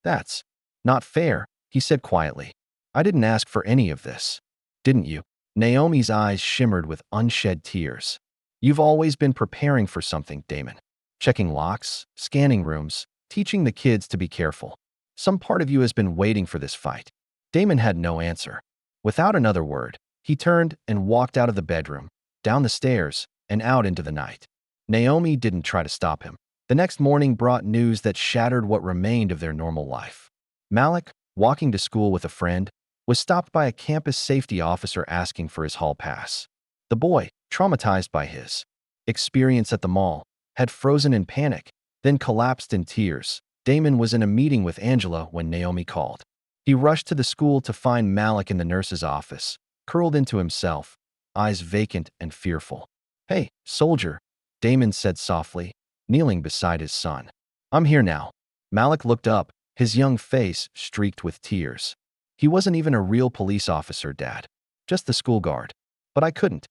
"That's not fair," he said quietly. "I didn't ask for any of this." "Didn't you?" Naomi's eyes shimmered with unshed tears. "You've always been preparing for something, Damon. Checking locks, scanning rooms, teaching the kids to be careful. Some part of you has been waiting for this fight." Damon had no answer. Without another word, he turned and walked out of the bedroom, down the stairs, and out into the night. Naomi didn't try to stop him. The next morning brought news that shattered what remained of their normal life. Malik, walking to school with a friend, was stopped by a campus safety officer asking for his hall pass. The boy, traumatized by his experience at the mall, had frozen in panic, then collapsed in tears. Damon was in a meeting with Angela when Naomi called. He rushed to the school to find Malik in the nurse's office, curled into himself, eyes vacant and fearful. "Hey, soldier," Damon said softly, kneeling beside his son. "I'm here now." Malik looked up, his young face streaked with tears. "He wasn't even a real police officer, Dad. Just the school guard. But I couldn't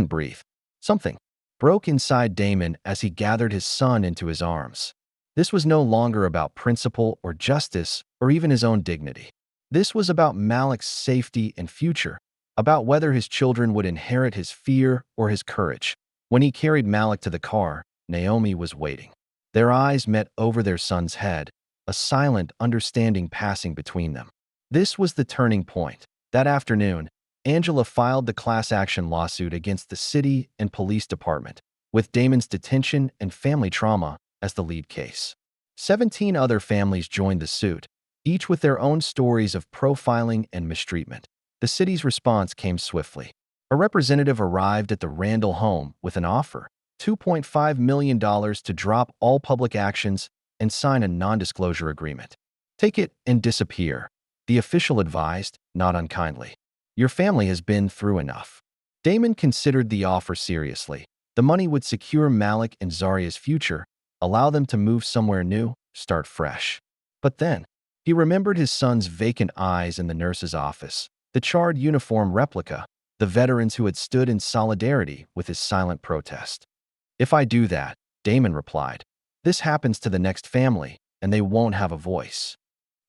breathe." Something broke inside Damon as he gathered his son into his arms. This was no longer about principle or justice or even his own dignity. This was about Malik's safety and future, about whether his children would inherit his fear or his courage. When he carried Malik to the car, Naomi was waiting. Their eyes met over their son's head, a silent understanding passing between them. This was the turning point. That afternoon, Angela filed the class action lawsuit against the city and police department, with Damon's detention and family trauma as the lead case. 17 other families joined the suit, each with their own stories of profiling and mistreatment. The city's response came swiftly. A representative arrived at the Randall home with an offer, $2.5 million to drop all public actions and sign a non-disclosure agreement. "Take it and disappear," the official advised, not unkindly. "Your family has been through enough." Damon considered the offer seriously. The money would secure Malik and Zaria's future, allow them to move somewhere new, start fresh. But then, he remembered his son's vacant eyes in the nurse's office, the charred uniform replica, the veterans who had stood in solidarity with his silent protest. "If I do that," Damon replied, "this happens to the next family, and they won't have a voice."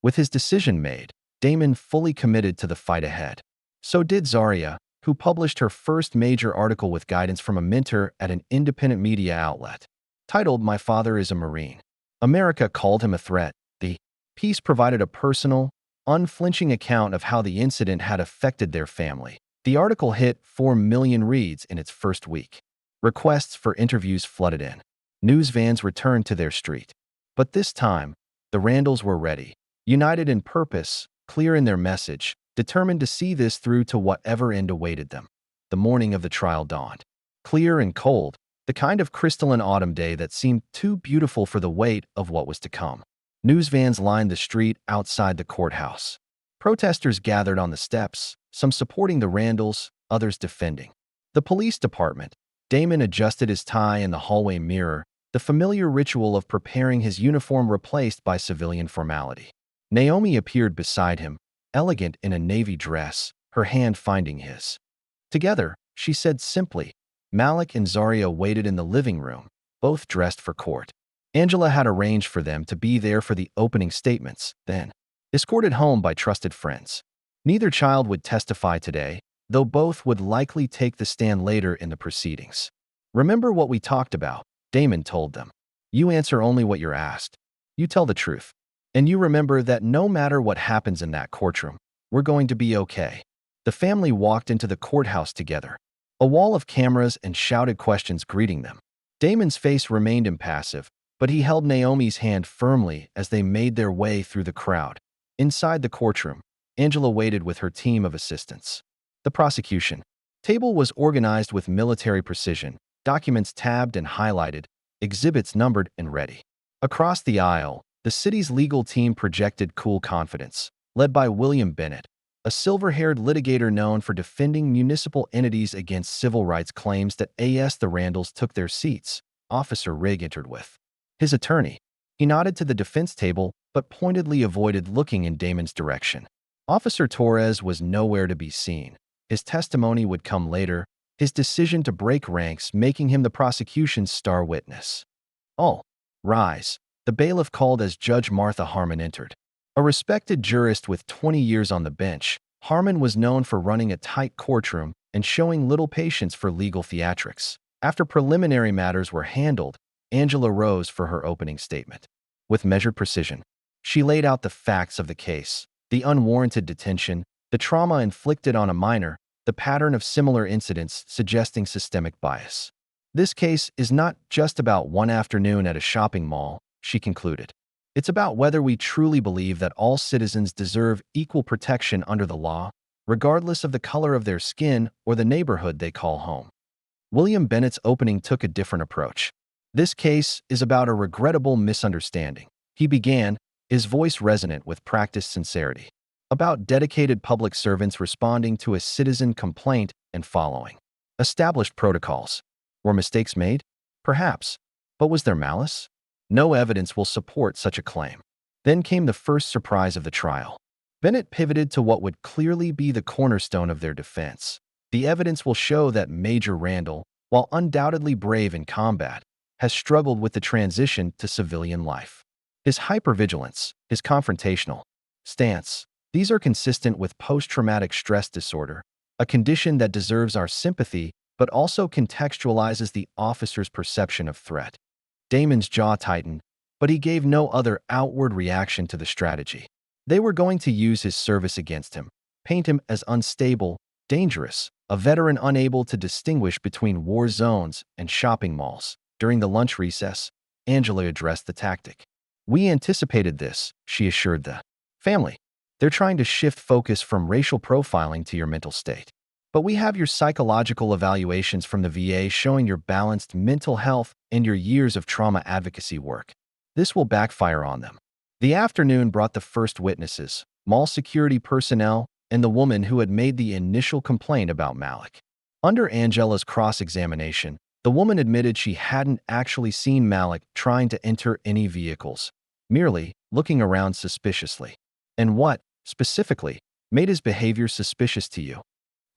With his decision made, Damon fully committed to the fight ahead. So did Zaria, who published her first major article with guidance from a mentor at an independent media outlet. Titled "My Father is a Marine." America called him a threat. The piece provided a personal, unflinching account of how the incident had affected their family, The article hit 4 million reads in its first week. Requests for interviews flooded in. News vans returned to their street. But this time, the Randalls were ready, united in purpose, clear in their message, determined to see this through to whatever end awaited them. The morning of the trial dawned. Clear and cold, the kind of crystalline autumn day that seemed too beautiful for the weight of what was to come. News vans lined the street outside the courthouse. Protesters gathered on the steps, some supporting the Randalls, others defending. The police department. Damon adjusted his tie in the hallway mirror, the familiar ritual of preparing his uniform replaced by civilian formality. Naomi appeared beside him, elegant in a navy dress, her hand finding his. Together, she said simply. Malik and Zaria waited in the living room, both dressed for court. Angela had arranged for them to be there for the opening statements, then escorted home by trusted friends. Neither child would testify today, though both would likely take the stand later in the proceedings. Remember what we talked about, Damon told them. You answer only what you're asked. You tell the truth. And you remember that no matter what happens in that courtroom, we're going to be okay. The family walked into the courthouse together. A wall of cameras and shouted questions greeting them. Damon's face remained impassive, but he held Naomi's hand firmly as they made their way through the crowd. Inside the courtroom, Angela waited with her team of assistants. The prosecution table was organized with military precision, documents tabbed and highlighted, exhibits numbered and ready. Across the aisle, the city's legal team projected cool confidence, led by William Bennett, a silver-haired litigator known for defending municipal entities against civil rights claims that the Randalls took their seats. Officer Rigg entered with his attorney. He nodded to the defense table, but pointedly avoided looking in Damon's direction. Officer Torres was nowhere to be seen. His testimony would come later, his decision to break ranks making him the prosecution's star witness. "All rise," the bailiff called as Judge Martha Harmon entered. A respected jurist with 20 years on the bench, Harmon was known for running a tight courtroom and showing little patience for legal theatrics. After preliminary matters were handled, Angela rose for her opening statement. With measured precision, she laid out the facts of the case, the unwarranted detention, the trauma inflicted on a minor, the pattern of similar incidents suggesting systemic bias. This case is not just about one afternoon at a shopping mall, she concluded. It's about whether we truly believe that all citizens deserve equal protection under the law, regardless of the color of their skin or the neighborhood they call home. William Bennett's opening took a different approach. This case is about a regrettable misunderstanding, he began, his voice resonant with practiced sincerity. About dedicated public servants responding to a citizen complaint and following established protocols. Were mistakes made? Perhaps. But was there malice? No evidence will support such a claim. Then came the first surprise of the trial. Bennett pivoted to what would clearly be the cornerstone of their defense. The evidence will show that Major Randall, while undoubtedly brave in combat, has struggled with the transition to civilian life. His hypervigilance, his confrontational stance, these are consistent with post-traumatic stress disorder, a condition that deserves our sympathy but also contextualizes the officer's perception of threat. Damon's jaw tightened, but he gave no other outward reaction to the strategy. They were going to use his service against him, paint him as unstable, dangerous, a veteran unable to distinguish between war zones and shopping malls. During the lunch recess, Angela addressed the tactic. We anticipated this, she assured the family. They're trying to shift focus from racial profiling to your mental state. But we have your psychological evaluations from the VA showing your balanced mental health and your years of trauma advocacy work. This will backfire on them. The afternoon brought the first witnesses, mall security personnel, and the woman who had made the initial complaint about Malik. Under Angela's cross-examination, the woman admitted she hadn't actually seen Malik trying to enter any vehicles, merely looking around suspiciously. And what, specifically, made his behavior suspicious to you?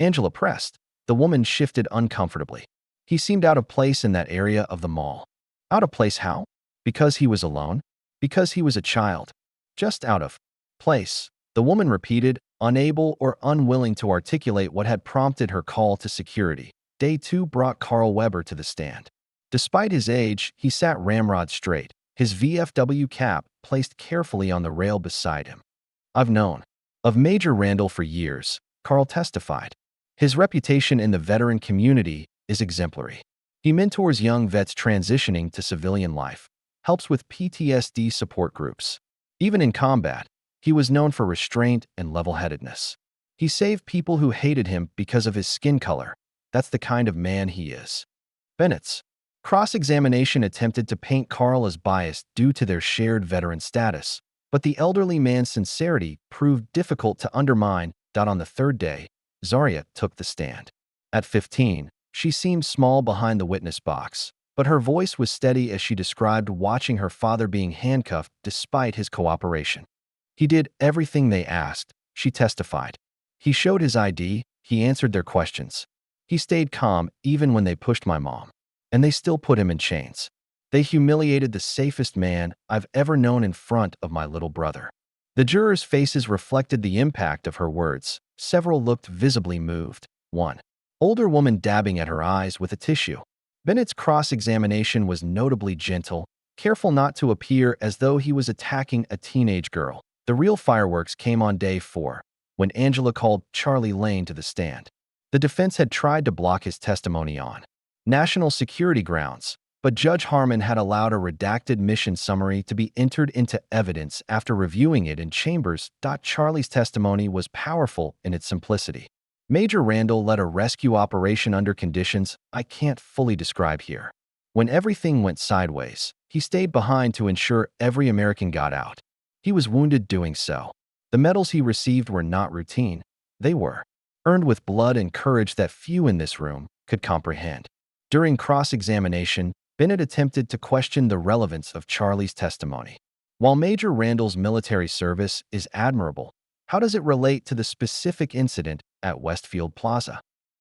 Angela pressed. The woman shifted uncomfortably. He seemed out of place in that area of the mall. Out of place how? Because he was alone? Because he was a child? Just out of place, the woman repeated, unable or unwilling to articulate what had prompted her call to security. Day 2 brought Carl Weber to the stand. Despite his age, he sat ramrod straight, his VFW cap placed carefully on the rail beside him. I've known of Major Randall for years, Carl testified. His reputation in the veteran community is exemplary. He mentors young vets transitioning to civilian life, helps with PTSD support groups. Even in combat, he was known for restraint and level-headedness. He saved people who hated him because of his skin color. That's the kind of man he is. Bennett's cross-examination attempted to paint Carl as biased due to their shared veteran status, but the elderly man's sincerity proved difficult to undermine. On the third day, Zaria took the stand. At 15, she seemed small behind the witness box, but her voice was steady as she described watching her father being handcuffed despite his cooperation. He did everything they asked, she testified. He showed his ID, he answered their questions. He stayed calm even when they pushed my mom. And they still put him in chains. They humiliated the safest man I've ever known in front of my little brother. The jurors' faces reflected the impact of her words. Several looked visibly moved. One older woman dabbing at her eyes with a tissue. Bennett's cross-examination was notably gentle, careful not to appear as though he was attacking a teenage girl. The real fireworks came on day 4, when Angela called Charlie Lane to the stand. The defense had tried to block his testimony on national security grounds, but Judge Harmon had allowed a redacted mission summary to be entered into evidence after reviewing it in chambers. Charlie's testimony was powerful in its simplicity. Major Randall led a rescue operation under conditions I can't fully describe here. When everything went sideways, he stayed behind to ensure every American got out. He was wounded doing so. The medals he received were not routine. They were earned with blood and courage that few in this room could comprehend. During cross-examination, Bennett attempted to question the relevance of Charlie's testimony. While Major Randall's military service is admirable, how does it relate to the specific incident at Westfield Plaza?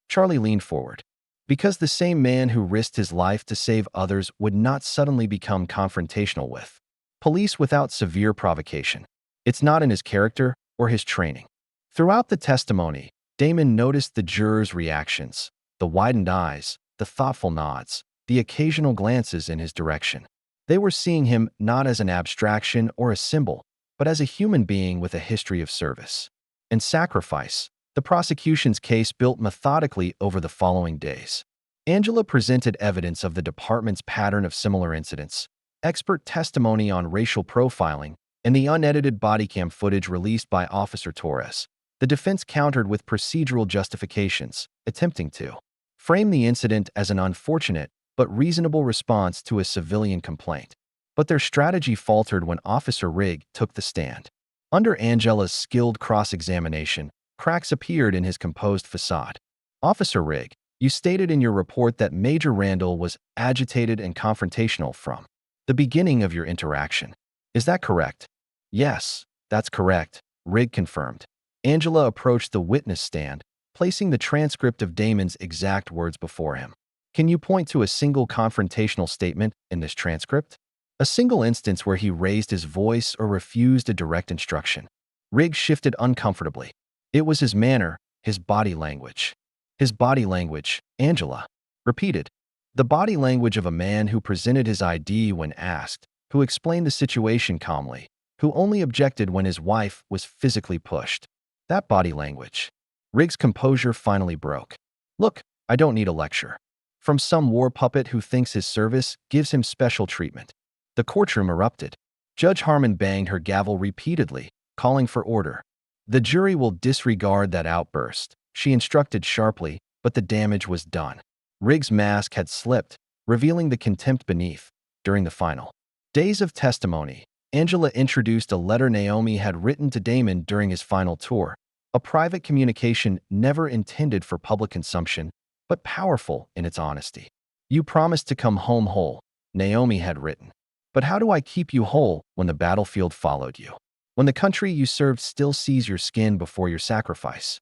Charlie leaned forward. Because the same man who risked his life to save others would not suddenly become confrontational with police without severe provocation. It's not in his character or his training. Throughout the testimony, Damon noticed the jurors' reactions, the widened eyes, the thoughtful nods, the occasional glances in his direction. They were seeing him not as an abstraction or a symbol, but as a human being with a history of service and sacrifice. The prosecution's case built methodically over the following days. Angela presented evidence of the department's pattern of similar incidents, expert testimony on racial profiling, and the unedited body cam footage released by Officer Torres. The defense countered with procedural justifications, attempting to frame the incident as an unfortunate but reasonable response to a civilian complaint. But their strategy faltered when Officer Rigg took the stand. Under Angela's skilled cross-examination, cracks appeared in his composed facade. Officer Rigg, you stated in your report that Major Randall was agitated and confrontational from the beginning of your interaction. Is that correct? Yes, that's correct, Rigg confirmed. Angela approached the witness stand, placing the transcript of Damon's exact words before him. Can you point to a single confrontational statement in this transcript? A single instance where he raised his voice or refused a direct instruction? Rigg shifted uncomfortably. It was his manner, his body language. His body language, Angela repeated. The body language of a man who presented his ID when asked, who explained the situation calmly, who only objected when his wife was physically pushed. That body language. Rigg's composure finally broke. Look, I don't need a lecture from some war puppet who thinks his service gives him special treatment. The courtroom erupted. Judge Harmon banged her gavel repeatedly, calling for order. The jury will disregard that outburst, she instructed sharply, but the damage was done. Rigg's mask had slipped, revealing the contempt beneath. During the final days of testimony, Angela introduced a letter Naomi had written to Damon during his final tour, a private communication never intended for public consumption, but powerful in its honesty. You promised to come home whole, Naomi had written. But how do I keep you whole when the battlefield followed you? When the country you served still sees your skin before your sacrifice?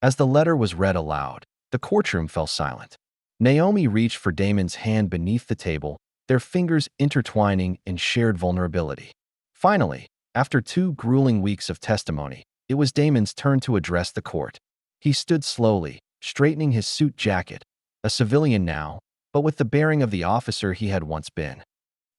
As the letter was read aloud, the courtroom fell silent. Naomi reached for Damon's hand beneath the table, their fingers intertwining in shared vulnerability. Finally, after 2 grueling weeks of testimony, it was Damon's turn to address the court. He stood slowly, straightening his suit jacket, a civilian now, but with the bearing of the officer he had once been.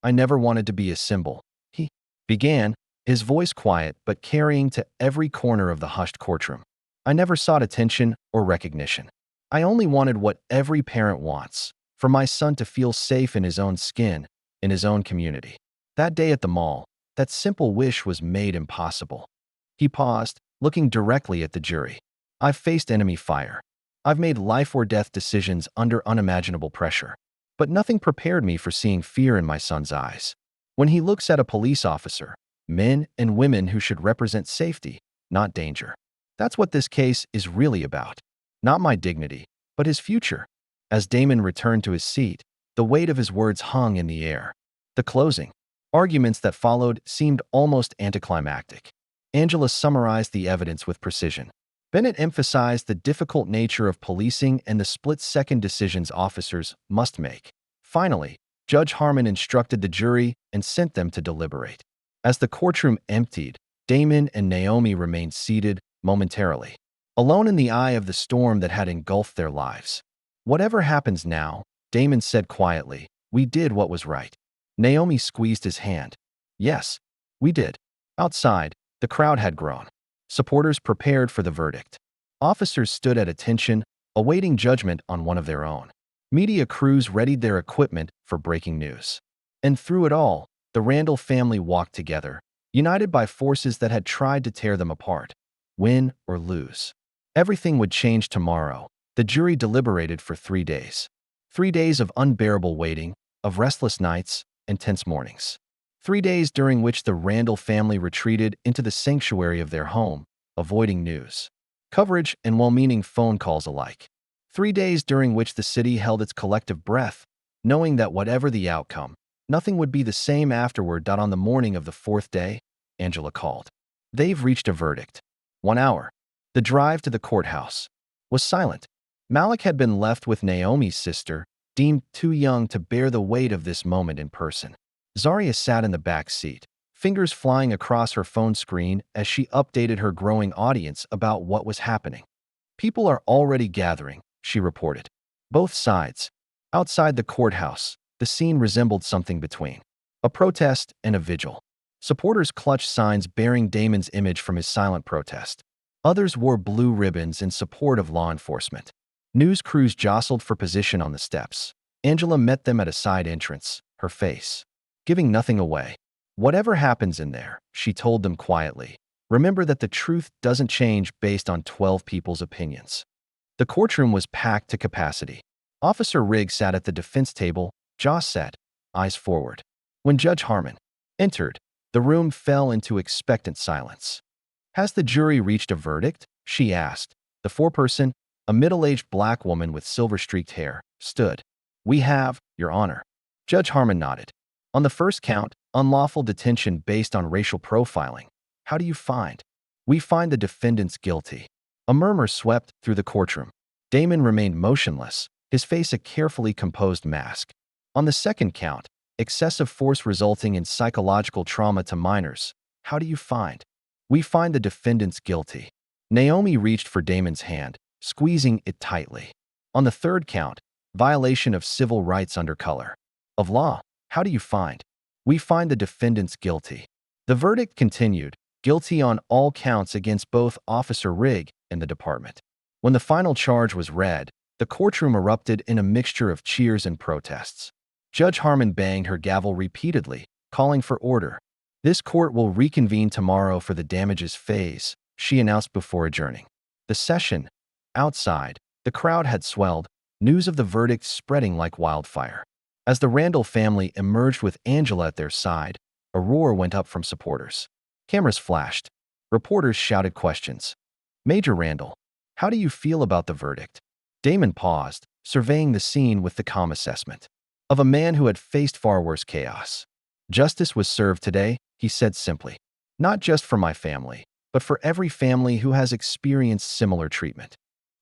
I never wanted to be a symbol, he began, his voice quiet but carrying to every corner of the hushed courtroom. I never sought attention or recognition. I only wanted what every parent wants, for my son to feel safe in his own skin, in his own community. That day at the mall, that simple wish was made impossible. He paused, looking directly at the jury. I've faced enemy fire. I've made life or death decisions under unimaginable pressure. But nothing prepared me for seeing fear in my son's eyes. When he looks at a police officer, men and women who should represent safety, not danger. That's what this case is really about. Not my dignity, but his future. As Damon returned to his seat, the weight of his words hung in the air. The closing arguments that followed seemed almost anticlimactic. Angela summarized the evidence with precision. Bennett emphasized the difficult nature of policing and the split-second decisions officers must make. Finally, Judge Harmon instructed the jury and sent them to deliberate. As the courtroom emptied, Damon and Naomi remained seated momentarily, alone in the eye of the storm that had engulfed their lives. Whatever happens now, Damon said quietly, we did what was right. Naomi squeezed his hand. Yes, we did. Outside, the crowd had grown. Supporters prepared for the verdict. Officers stood at attention, awaiting judgment on one of their own. Media crews readied their equipment for breaking news. And through it all, the Randall family walked together, united by forces that had tried to tear them apart. Win or lose, everything would change tomorrow. The jury deliberated for 3 days. 3 days of unbearable waiting, of restless nights and tense mornings. 3 days during which the Randall family retreated into the sanctuary of their home, avoiding news, coverage, and well-meaning phone calls alike. 3 days during which the city held its collective breath, knowing that whatever the outcome, nothing would be the same afterward. On the morning of the 4th day, Angela called. They've reached a verdict. 1 hour. The drive to the courthouse was silent. Malik had been left with Naomi's sister, deemed too young to bear the weight of this moment in person. Zaria sat in the back seat, fingers flying across her phone screen as she updated her growing audience about what was happening. People are already gathering, she reported. Both sides. Outside the courthouse, the scene resembled something between a protest and a vigil. Supporters clutched signs bearing Damon's image from his silent protest. Others wore blue ribbons in support of law enforcement. News crews jostled for position on the steps. Angela met them at a side entrance, her face giving nothing away. Whatever happens in there, she told them quietly, remember that the truth doesn't change based on 12 people's opinions. The courtroom was packed to capacity. Officer Rigg sat at the defense table, jaw set, eyes forward. When Judge Harmon entered, the room fell into expectant silence. Has the jury reached a verdict? She asked. The foreperson, a middle-aged black woman with silver-streaked hair, stood. We have, Your Honor. Judge Harmon nodded. On the first count, unlawful detention based on racial profiling. How do you find? We find the defendants guilty. A murmur swept through the courtroom. Damon remained motionless, his face a carefully composed mask. On the second count, excessive force resulting in psychological trauma to minors. How do you find? We find the defendants guilty. Naomi reached for Damon's hand, squeezing it tightly. On the third count, violation of civil rights under color of law. How do you find? We find the defendants guilty. The verdict continued, guilty on all counts against both Officer Rigg and the department. When the final charge was read, the courtroom erupted in a mixture of cheers and protests. Judge Harmon banged her gavel repeatedly, calling for order. This court will reconvene tomorrow for the damages phase, she announced before adjourning. The session. Outside, the crowd had swelled, news of the verdict spreading like wildfire. As the Randall family emerged with Angela at their side, a roar went up from supporters. Cameras flashed. Reporters shouted questions. Major Randall, how do you feel about the verdict? Damon paused, surveying the scene with the calm assessment of a man who had faced far worse chaos. Justice was served today, he said simply. Not just for my family, but for every family who has experienced similar treatment.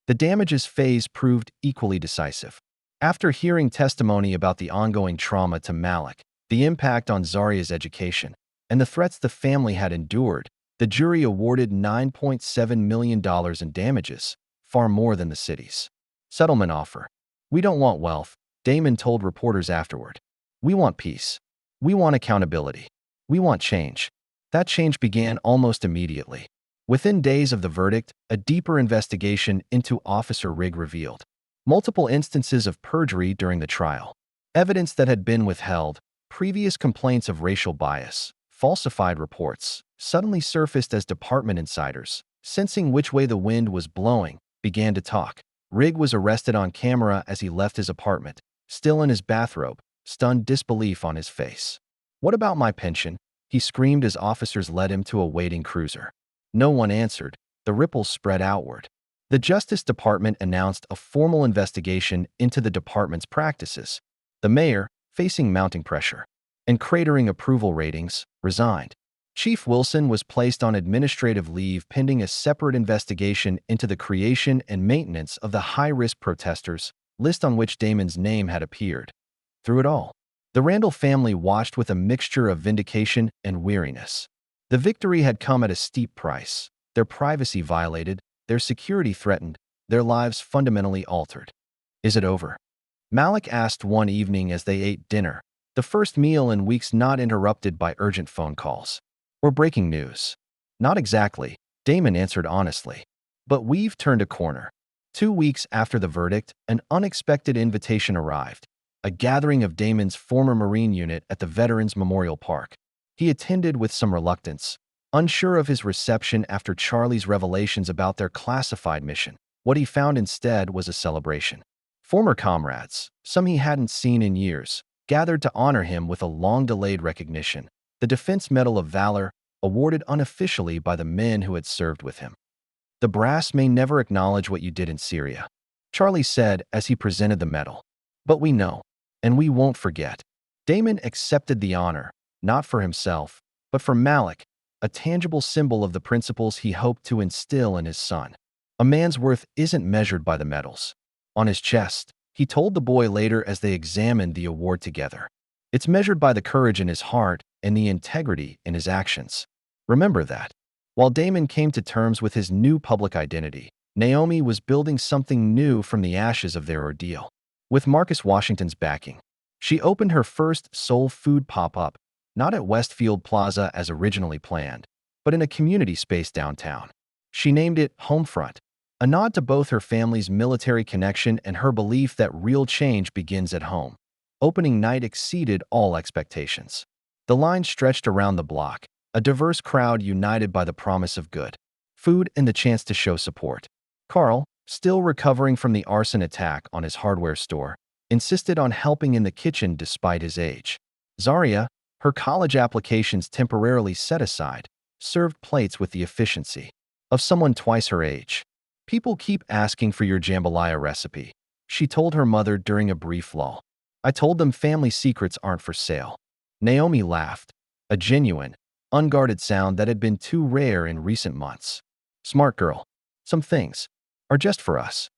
The damages phase proved equally decisive. After hearing testimony about the ongoing trauma to Malik, the impact on Zaria's education, and the threats the family had endured, the jury awarded $9.7 million in damages, far more than the city's settlement offer. We don't want wealth, Damon told reporters afterward. We want peace. We want accountability. We want change. That change began almost immediately. Within days of the verdict, a deeper investigation into Officer Rigg revealed multiple instances of perjury during the trial, evidence that had been withheld, previous complaints of racial bias, falsified reports, suddenly surfaced as department insiders, sensing which way the wind was blowing, began to talk. Rigg was arrested on camera as he left his apartment, still in his bathrobe, stunned disbelief on his face. "What about my pension?" he screamed as officers led him to a waiting cruiser. No one answered. The ripples spread outward. The Justice Department announced a formal investigation into the department's practices. The mayor, facing mounting pressure and cratering approval ratings, resigned. Chief Wilson was placed on administrative leave pending a separate investigation into the creation and maintenance of the high-risk protesters, list on which Damon's name had appeared. Through it all, the Randall family watched with a mixture of vindication and weariness. The victory had come at a steep price, their privacy violated, their security threatened, their lives fundamentally altered. "Is it over?" Malik asked one evening as they ate dinner, the first meal in weeks not interrupted by urgent phone calls or breaking news. "Not exactly," Damon answered honestly. "But we've turned a corner." 2 weeks after the verdict, an unexpected invitation arrived, a gathering of Damon's former Marine unit at the Veterans Memorial Park. He attended with some reluctance, unsure of his reception after Charlie's revelations about their classified mission. What he found instead was a celebration. Former comrades, some he hadn't seen in years, gathered to honor him with a long-delayed recognition, the Defense Medal of Valor, awarded unofficially by the men who had served with him. "The brass may never acknowledge what you did in Syria," Charlie said as he presented the medal. "But we know, and we won't forget." Damon accepted the honor, not for himself, but for Malik, a tangible symbol of the principles he hoped to instill in his son. "A man's worth isn't measured by the medals on his chest," he told the boy later as they examined the award together. "It's measured by the courage in his heart and the integrity in his actions." Remember that. While Damon came to terms with his new public identity, Naomi was building something new from the ashes of their ordeal. With Marcus Washington's backing, she opened her first soul food pop-up, not at Westfield Plaza as originally planned, but in a community space downtown. She named it Homefront, a nod to both her family's military connection and her belief that real change begins at home. Opening night exceeded all expectations. The line stretched around the block, a diverse crowd united by the promise of good food and the chance to show support. Carl, still recovering from the arson attack on his hardware store, insisted on helping in the kitchen despite his age. Zaria, her college applications temporarily set aside, served plates with the efficiency of someone twice her age. "People keep asking for your jambalaya recipe," she told her mother during a brief lull. "I told them family secrets aren't for sale." Naomi laughed, a genuine, unguarded sound that had been too rare in recent months. "Smart girl. Some things are just for us."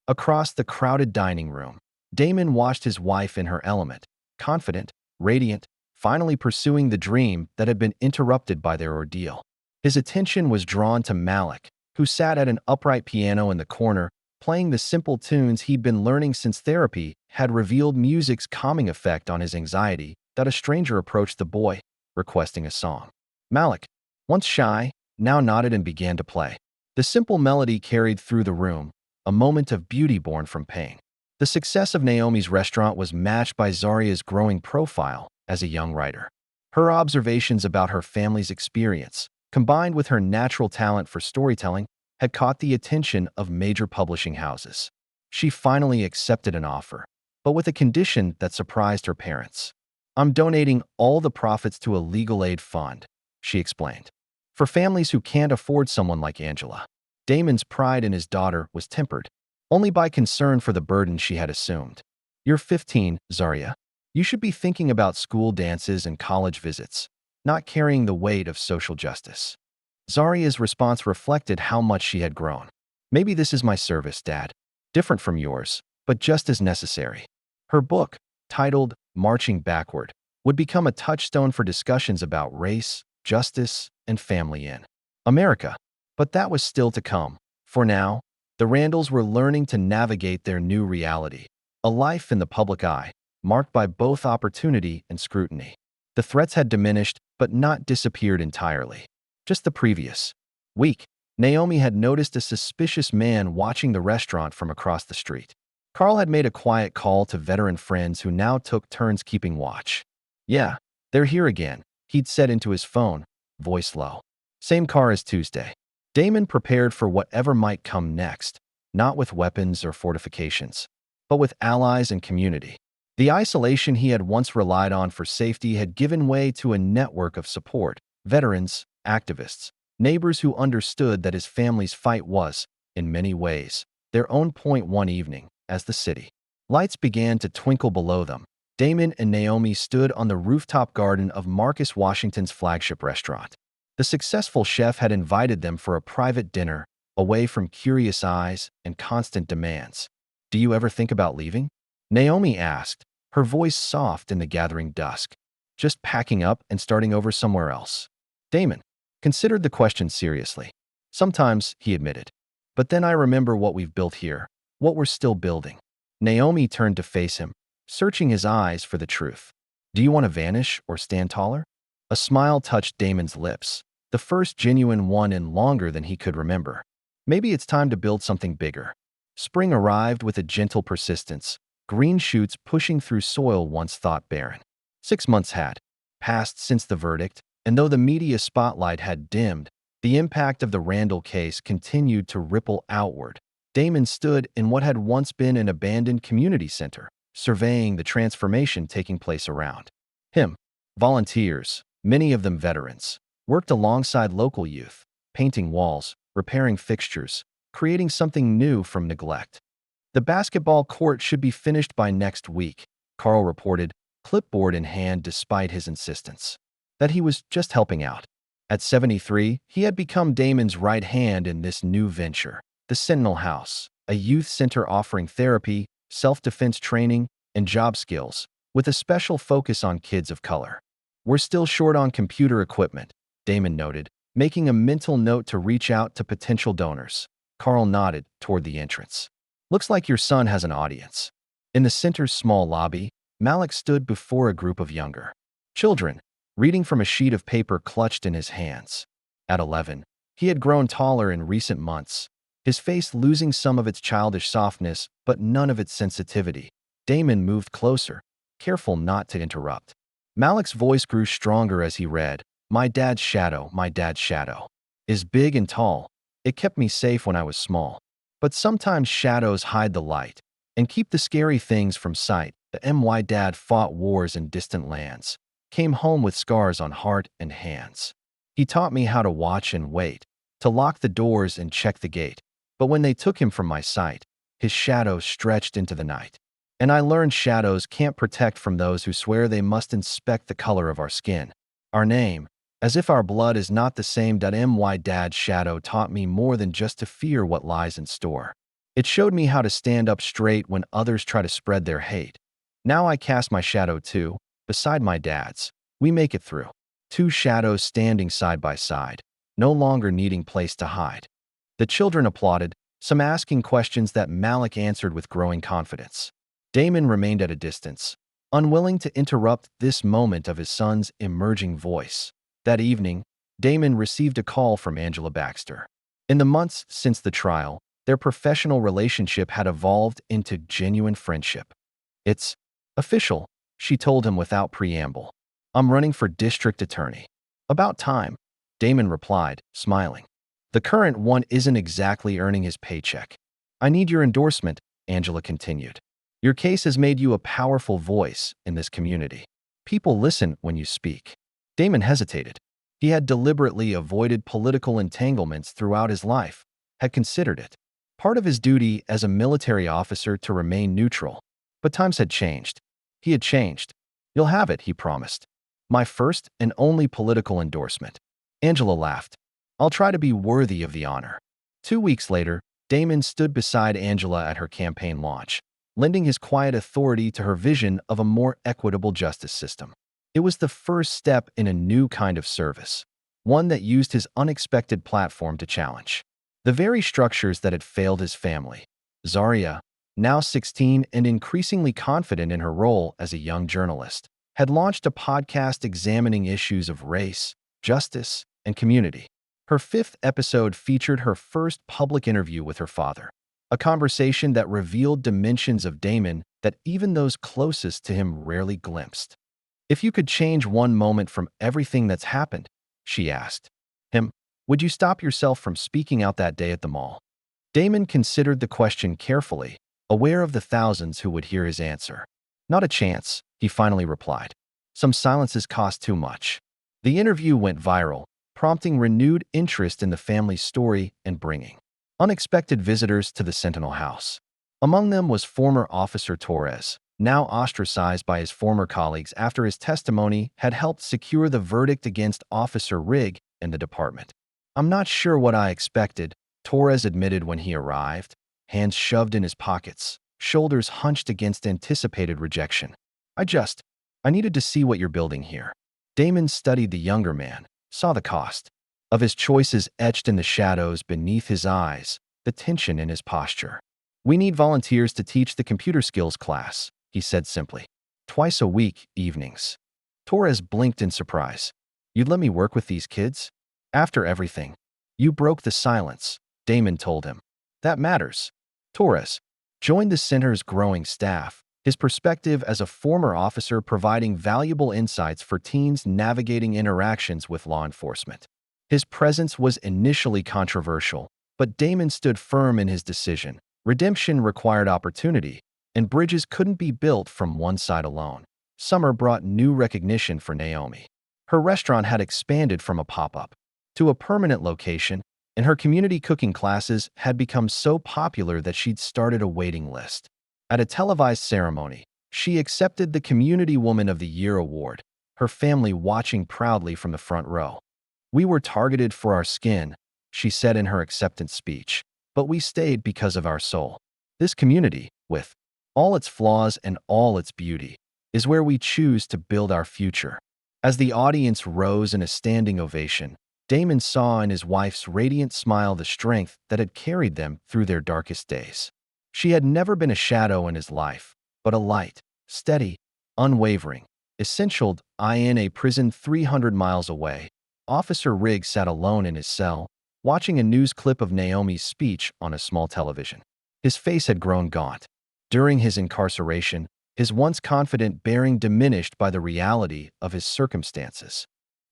Across the crowded dining room, Damon watched his wife in her element, confident, radiant, finally pursuing the dream that had been interrupted by their ordeal. His attention was drawn to Malik, who sat at an upright piano in the corner, playing the simple tunes he'd been learning since therapy had revealed music's calming effect on his anxiety, that a stranger approached the boy, requesting a song. Malik, once shy, now nodded and began to play. The simple melody carried through the room, a moment of beauty born from pain. The success of Naomi's restaurant was matched by Zaria's growing profile as a young writer. Her observations about her family's experience, combined with her natural talent for storytelling, had caught the attention of major publishing houses. She finally accepted an offer, but with a condition that surprised her parents. "I'm donating all the profits to a legal aid fund," she explained, "for families who can't afford someone like Angela." Damon's pride in his daughter was tempered only by concern for the burden she had assumed. "You're 15, Zaria. You should be thinking about school dances and college visits, not carrying the weight of social justice." Zaria's response reflected how much she had grown. "Maybe this is my service, Dad. Different from yours, but just as necessary." Her book, titled Marching Backward, would become a touchstone for discussions about race, justice, and family in America. But that was still to come. For now, the Randalls were learning to navigate their new reality, a life in the public eye, marked by both opportunity and scrutiny. The threats had diminished, but not disappeared entirely. Just the previous week, Naomi had noticed a suspicious man watching the restaurant from across the street. Carl had made a quiet call to veteran friends who now took turns keeping watch. "Yeah, they're here again," he'd said into his phone, voice low. "Same car as Tuesday." Damon prepared for whatever might come next, not with weapons or fortifications, but with allies and community. The isolation he had once relied on for safety had given way to a network of support: veterans, activists, neighbors who understood that his family's fight was, in many ways, their own point. One evening, as the city lights began to twinkle below them, Damon and Naomi stood on the rooftop garden of Marcus Washington's flagship restaurant. The successful chef had invited them for a private dinner, away from curious eyes and constant demands. "Do you ever think about leaving?" Naomi asked, her voice soft in the gathering dusk. "Just packing up and starting over somewhere else." Damon considered the question seriously. "Sometimes," he admitted. "But then I remember what we've built here, what we're still building." Naomi turned to face him, searching his eyes for the truth. "Do you want to vanish or stand taller?" A smile touched Damon's lips, the first genuine one in longer than he could remember. "Maybe it's time to build something bigger." Spring arrived with a gentle persistence, green shoots pushing through soil once thought barren. 6 months had passed since the verdict, and though the media spotlight had dimmed, the impact of the Randall case continued to ripple outward. Damon stood in what had once been an abandoned community center, surveying the transformation taking place around him. Volunteers, many of them veterans, worked alongside local youth, painting walls, repairing fixtures, creating something new from neglect. "The basketball court should be finished by next week," Carl reported, clipboard in hand despite his insistence that he was just helping out. At 73, he had become Damon's right hand in this new venture, the Sentinel House, a youth center offering therapy, self-defense training, and job skills, with a special focus on kids of color. "We're still short on computer equipment," Damon noted, making a mental note to reach out to potential donors. Carl nodded toward the entrance. "Looks like your son has an audience." In the center's small lobby, Malik stood before a group of younger children, reading from a sheet of paper clutched in his hands. At 11, he had grown taller in recent months, his face losing some of its childish softness but none of its sensitivity. Damon moved closer, careful not to interrupt. Malik's voice grew stronger as he read, my dad's shadow, is big and tall. It kept me safe when I was small. But sometimes shadows hide the light and keep the scary things from sight. My dad fought wars in distant lands, came home with scars on heart and hands. He taught me how to watch and wait, to lock the doors and check the gate. But when they took him from my sight, his shadow stretched into the night. And I learned shadows can't protect from those who swear they must inspect the color of our skin, our name, as if our blood is not the same. My dad's shadow taught me more than just to fear what lies in store. It showed me how to stand up straight when others try to spread their hate. Now I cast my shadow too, beside my dad's. We make it through. Two shadows standing side by side, no longer needing place to hide. The children applauded, some asking questions that Malik answered with growing confidence. Damon remained at a distance, unwilling to interrupt this moment of his son's emerging voice. That evening, Damon received a call from Angela Baxter. In the months since the trial, their professional relationship had evolved into genuine friendship. "It's official," she told him without preamble. "I'm running for district attorney." "About time," Damon replied, smiling. "The current one isn't exactly earning his paycheck." "I need your endorsement," Angela continued. "Your case has made you a powerful voice in this community. People listen when you speak." Damon hesitated. He had deliberately avoided political entanglements throughout his life, had considered it part of his duty as a military officer to remain neutral. But times had changed. He had changed. "You'll have it," he promised. "My first and only political endorsement." Angela laughed. "I'll try to be worthy of the honor." 2 weeks later, Damon stood beside Angela at her campaign launch, lending his quiet authority to her vision of a more equitable justice system. It was the first step in a new kind of service, one that used his unexpected platform to challenge the very structures that had failed his family. Zaria, now 16 and increasingly confident in her role as a young journalist, had launched a podcast examining issues of race, justice, and community. Her fifth episode featured her first public interview with her father, a conversation that revealed dimensions of Damon that even those closest to him rarely glimpsed. "If you could change one moment from everything that's happened," she asked him, "would you stop yourself from speaking out that day at the mall?" Damon considered the question carefully, aware of the thousands who would hear his answer. "Not a chance," he finally replied. "Some silences cost too much." The interview went viral, prompting renewed interest in the family's story and bringing unexpected visitors to the Sentinel house. Among them was former Officer Torres, now ostracized by his former colleagues after his testimony had helped secure the verdict against Officer Rigg and the department. "I'm not sure what I expected," Torres admitted when he arrived, hands shoved in his pockets, shoulders hunched against anticipated rejection. I needed to see what you're building here." Damon studied the younger man, saw the cost of his choices etched in the shadows beneath his eyes, the tension in his posture. "We need volunteers to teach the computer skills class," he said simply. "Twice a week, evenings." Torres blinked in surprise. "You'd let me work with these kids?" "After everything." "You broke the silence," Damon told him. "That matters." Torres joined the center's growing staff, his perspective as a former officer providing valuable insights for teens navigating interactions with law enforcement. His presence was initially controversial, but Damon stood firm in his decision. Redemption required opportunity, and bridges couldn't be built from one side alone. Summer brought new recognition for Naomi. Her restaurant had expanded from a pop-up to a permanent location, and her community cooking classes had become so popular that she'd started a waiting list. At a televised ceremony, she accepted the Community Woman of the Year award, her family watching proudly from the front row. "We were targeted for our skin," she said in her acceptance speech, "but we stayed because of our soul. This community, with all its flaws and all its beauty, is where we choose to build our future." As the audience rose in a standing ovation, Damon saw in his wife's radiant smile the strength that had carried them through their darkest days. She had never been a shadow in his life, but a light, steady, unwavering, essential. In a prison 300 miles away, Officer Rigg sat alone in his cell, watching a news clip of Naomi's speech on a small television. His face had grown gaunt. During his incarceration, his once confident bearing diminished by the reality of his circumstances.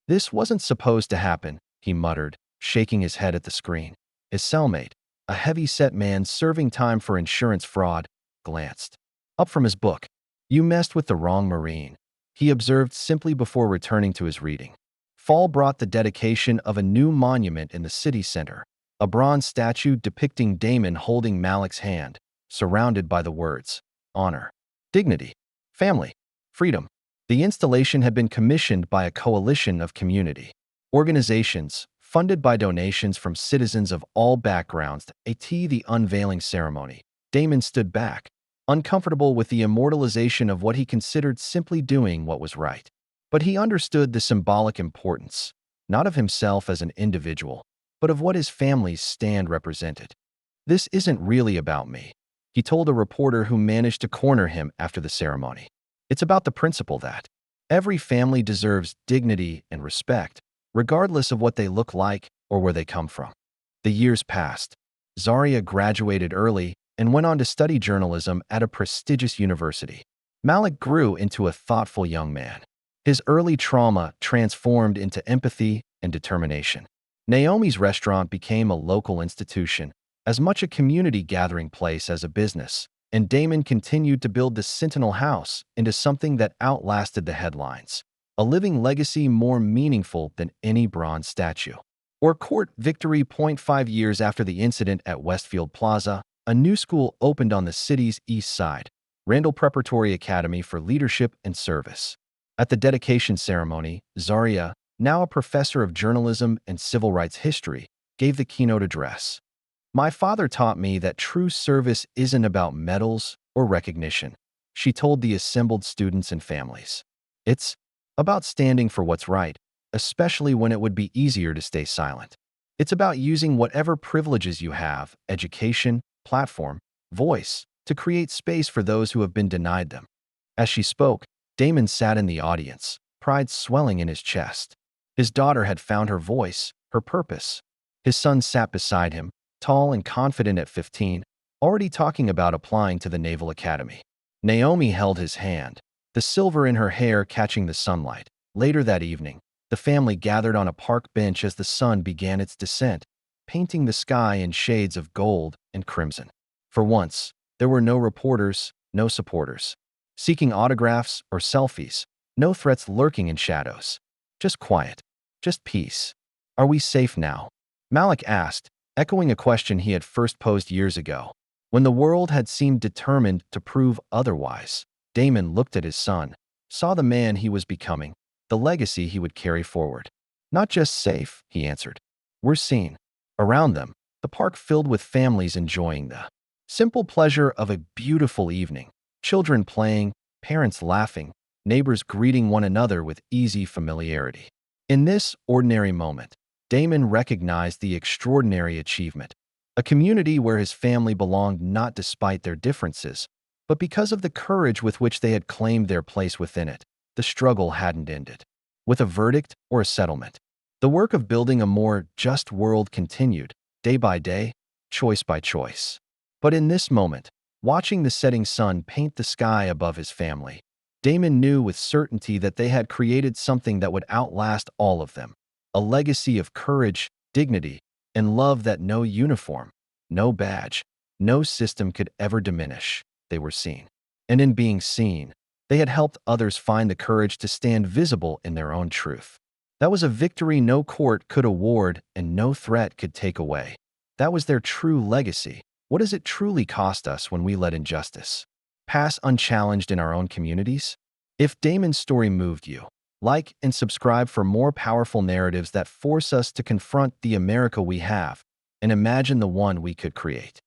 "This wasn't supposed to happen," he muttered, shaking his head at the screen. His cellmate, a heavy-set man serving time for insurance fraud, glanced up from his book. "You messed with the wrong Marine," he observed simply before returning to his reading. Fall brought the dedication of a new monument in the city center, a bronze statue depicting Damon holding Malik's hand, surrounded by the words, "Honor, Dignity, Family, Freedom." The installation had been commissioned by a coalition of community organizations, funded by donations from citizens of all backgrounds. At the unveiling ceremony, Damon stood back, uncomfortable with the immortalization of what he considered simply doing what was right. But he understood the symbolic importance, not of himself as an individual, but of what his family's stand represented. "This isn't really about me," he told a reporter who managed to corner him after the ceremony. "It's about the principle that every family deserves dignity and respect, regardless of what they look like or where they come from." The years passed. Zaria graduated early and went on to study journalism at a prestigious university. Malik grew into a thoughtful young man. His early trauma transformed into empathy and determination. Naomi's restaurant became a local institution, as much a community gathering place as a business, and Damon continued to build the Sentinel House into something that outlasted the headlines, a living legacy more meaningful than any bronze statue or court victory. 5 years after the incident at Westfield Plaza, a new school opened on the city's east side, Randall Preparatory Academy for Leadership and Service. At the dedication ceremony, Zaria, now a professor of journalism and civil rights history, gave the keynote address. "My father taught me that true service isn't about medals or recognition," she told the assembled students and families. "It's about standing for what's right, especially when it would be easier to stay silent. It's about using whatever privileges you have, education, platform, voice, to create space for those who have been denied them." As she spoke, Damon sat in the audience, pride swelling in his chest. His daughter had found her voice, her purpose, His son sat beside him, tall and confident at 15, already talking about applying to the Naval Academy. Naomi held his hand, the silver in her hair catching the sunlight. Later that evening, the family gathered on a park bench as the sun began its descent, painting the sky in shades of gold and crimson. For once, there were no reporters, no supporters, seeking autographs or selfies, no threats lurking in shadows. Just quiet, just peace. Are we safe now? Malik asked, echoing a question he had first posed years ago. When the world had seemed determined to prove otherwise, Damon looked at his son, saw the man he was becoming, the legacy he would carry forward. Not just safe, he answered. We're seen. Around them, the park filled with families enjoying the simple pleasure of a beautiful evening. Children playing, parents laughing, neighbors greeting one another with easy familiarity. In this ordinary moment, Damon recognized the extraordinary achievement, a community where his family belonged not despite their differences, but because of the courage with which they had claimed their place within it. The struggle hadn't ended with a verdict or a settlement. The work of building a more just world continued, day by day, choice by choice. But in this moment, watching the setting sun paint the sky above his family, Damon knew with certainty that they had created something that would outlast all of them, a legacy of courage, dignity, and love that no uniform, no badge, no system could ever diminish. They were seen. And in being seen, they had helped others find the courage to stand visible in their own truth. That was a victory no court could award and no threat could take away. That was their true legacy. What does it truly cost us when we let injustice pass unchallenged in our own communities? If Damon's story moved you, like and subscribe for more powerful narratives that force us to confront the America we have and imagine the one we could create.